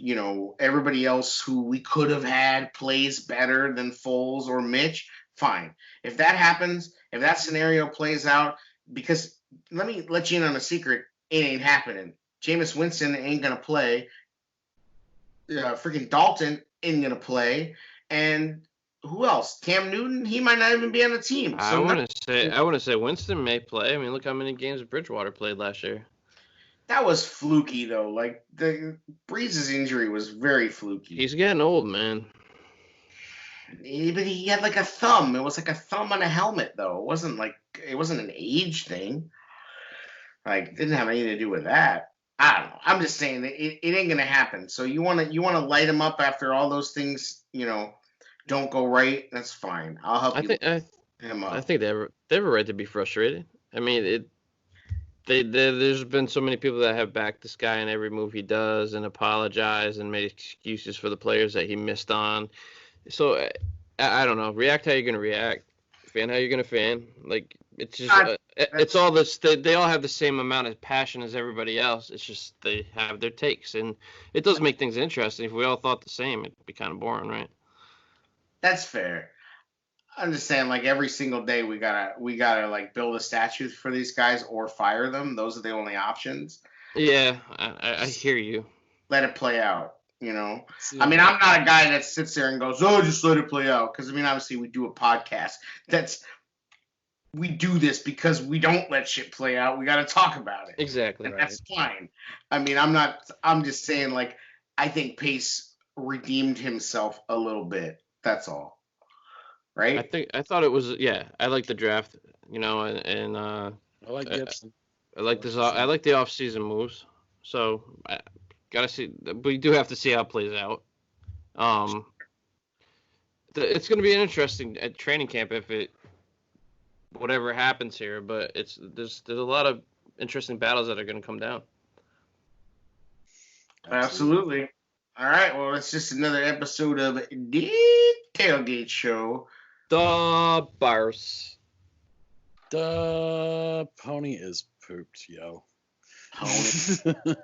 everybody else who we could have had plays better than Foles or Mitch. Fine. If that happens, if that scenario plays out, because let me let you in on a secret, it ain't happening. Jameis Winston ain't going to play. Freaking Dalton ain't going to play. And who else? Cam Newton? He might not even be on the team. I want to say Winston may play. I mean, look how many games Bridgewater played last year. That was fluky, though. Like, the Brees' injury was very fluky. He's getting old, man. But he had like a thumb. It was like a thumb on a helmet, though. It wasn't an age thing. Like, it didn't have anything to do with that. I don't know. I'm just saying that it ain't gonna happen. So you wanna light him up after all those things, don't go right. That's fine. I'll help you. Him up. I think they have a right to be frustrated. I mean, there's been so many people that have backed this guy in every move he does and apologize and made excuses for the players that he missed on. So I don't know. React how you're gonna react. Fan how you're gonna fan. Like, it's just it's all this. They all have the same amount of passion as everybody else. It's just they have their takes, and it does make things interesting. If we all thought the same, it'd be kind of boring, right? That's fair. I'm just saying, like, every single day we gotta like build a statue for these guys or fire them. Those are the only options. Yeah, I hear you. Let it play out. I mean, I'm not a guy that sits there and goes, "Oh, just let it play out." Because I mean, obviously, we do a podcast. We do this because we don't let shit play out. We got to talk about it. Exactly. And that's fine. I mean, I'm just saying, like, I think Pace redeemed himself a little bit. That's all. Right? I thought it was, I like the draft, and I like Gibson. I like this. I like the off-season moves. So I gotta see. We do have to see how it plays out. It's going to be an interesting at training camp if whatever happens here. But there's a lot of interesting battles that are going to come down. Absolutely. All right. Well, it's just another episode of the TailGate Show. The bars. The pony is pooped, yo. Pony.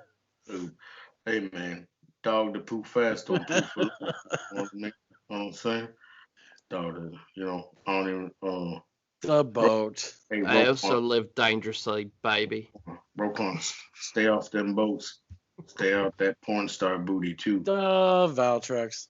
Hey, man. Dog to poop fast don't poop. know what I'm saying? Dog, I don't even. The boat. Hey, I also Roquan, live dangerously, baby. Roquan, stay off them boats. Stay out that porn star booty too. The Valtrex.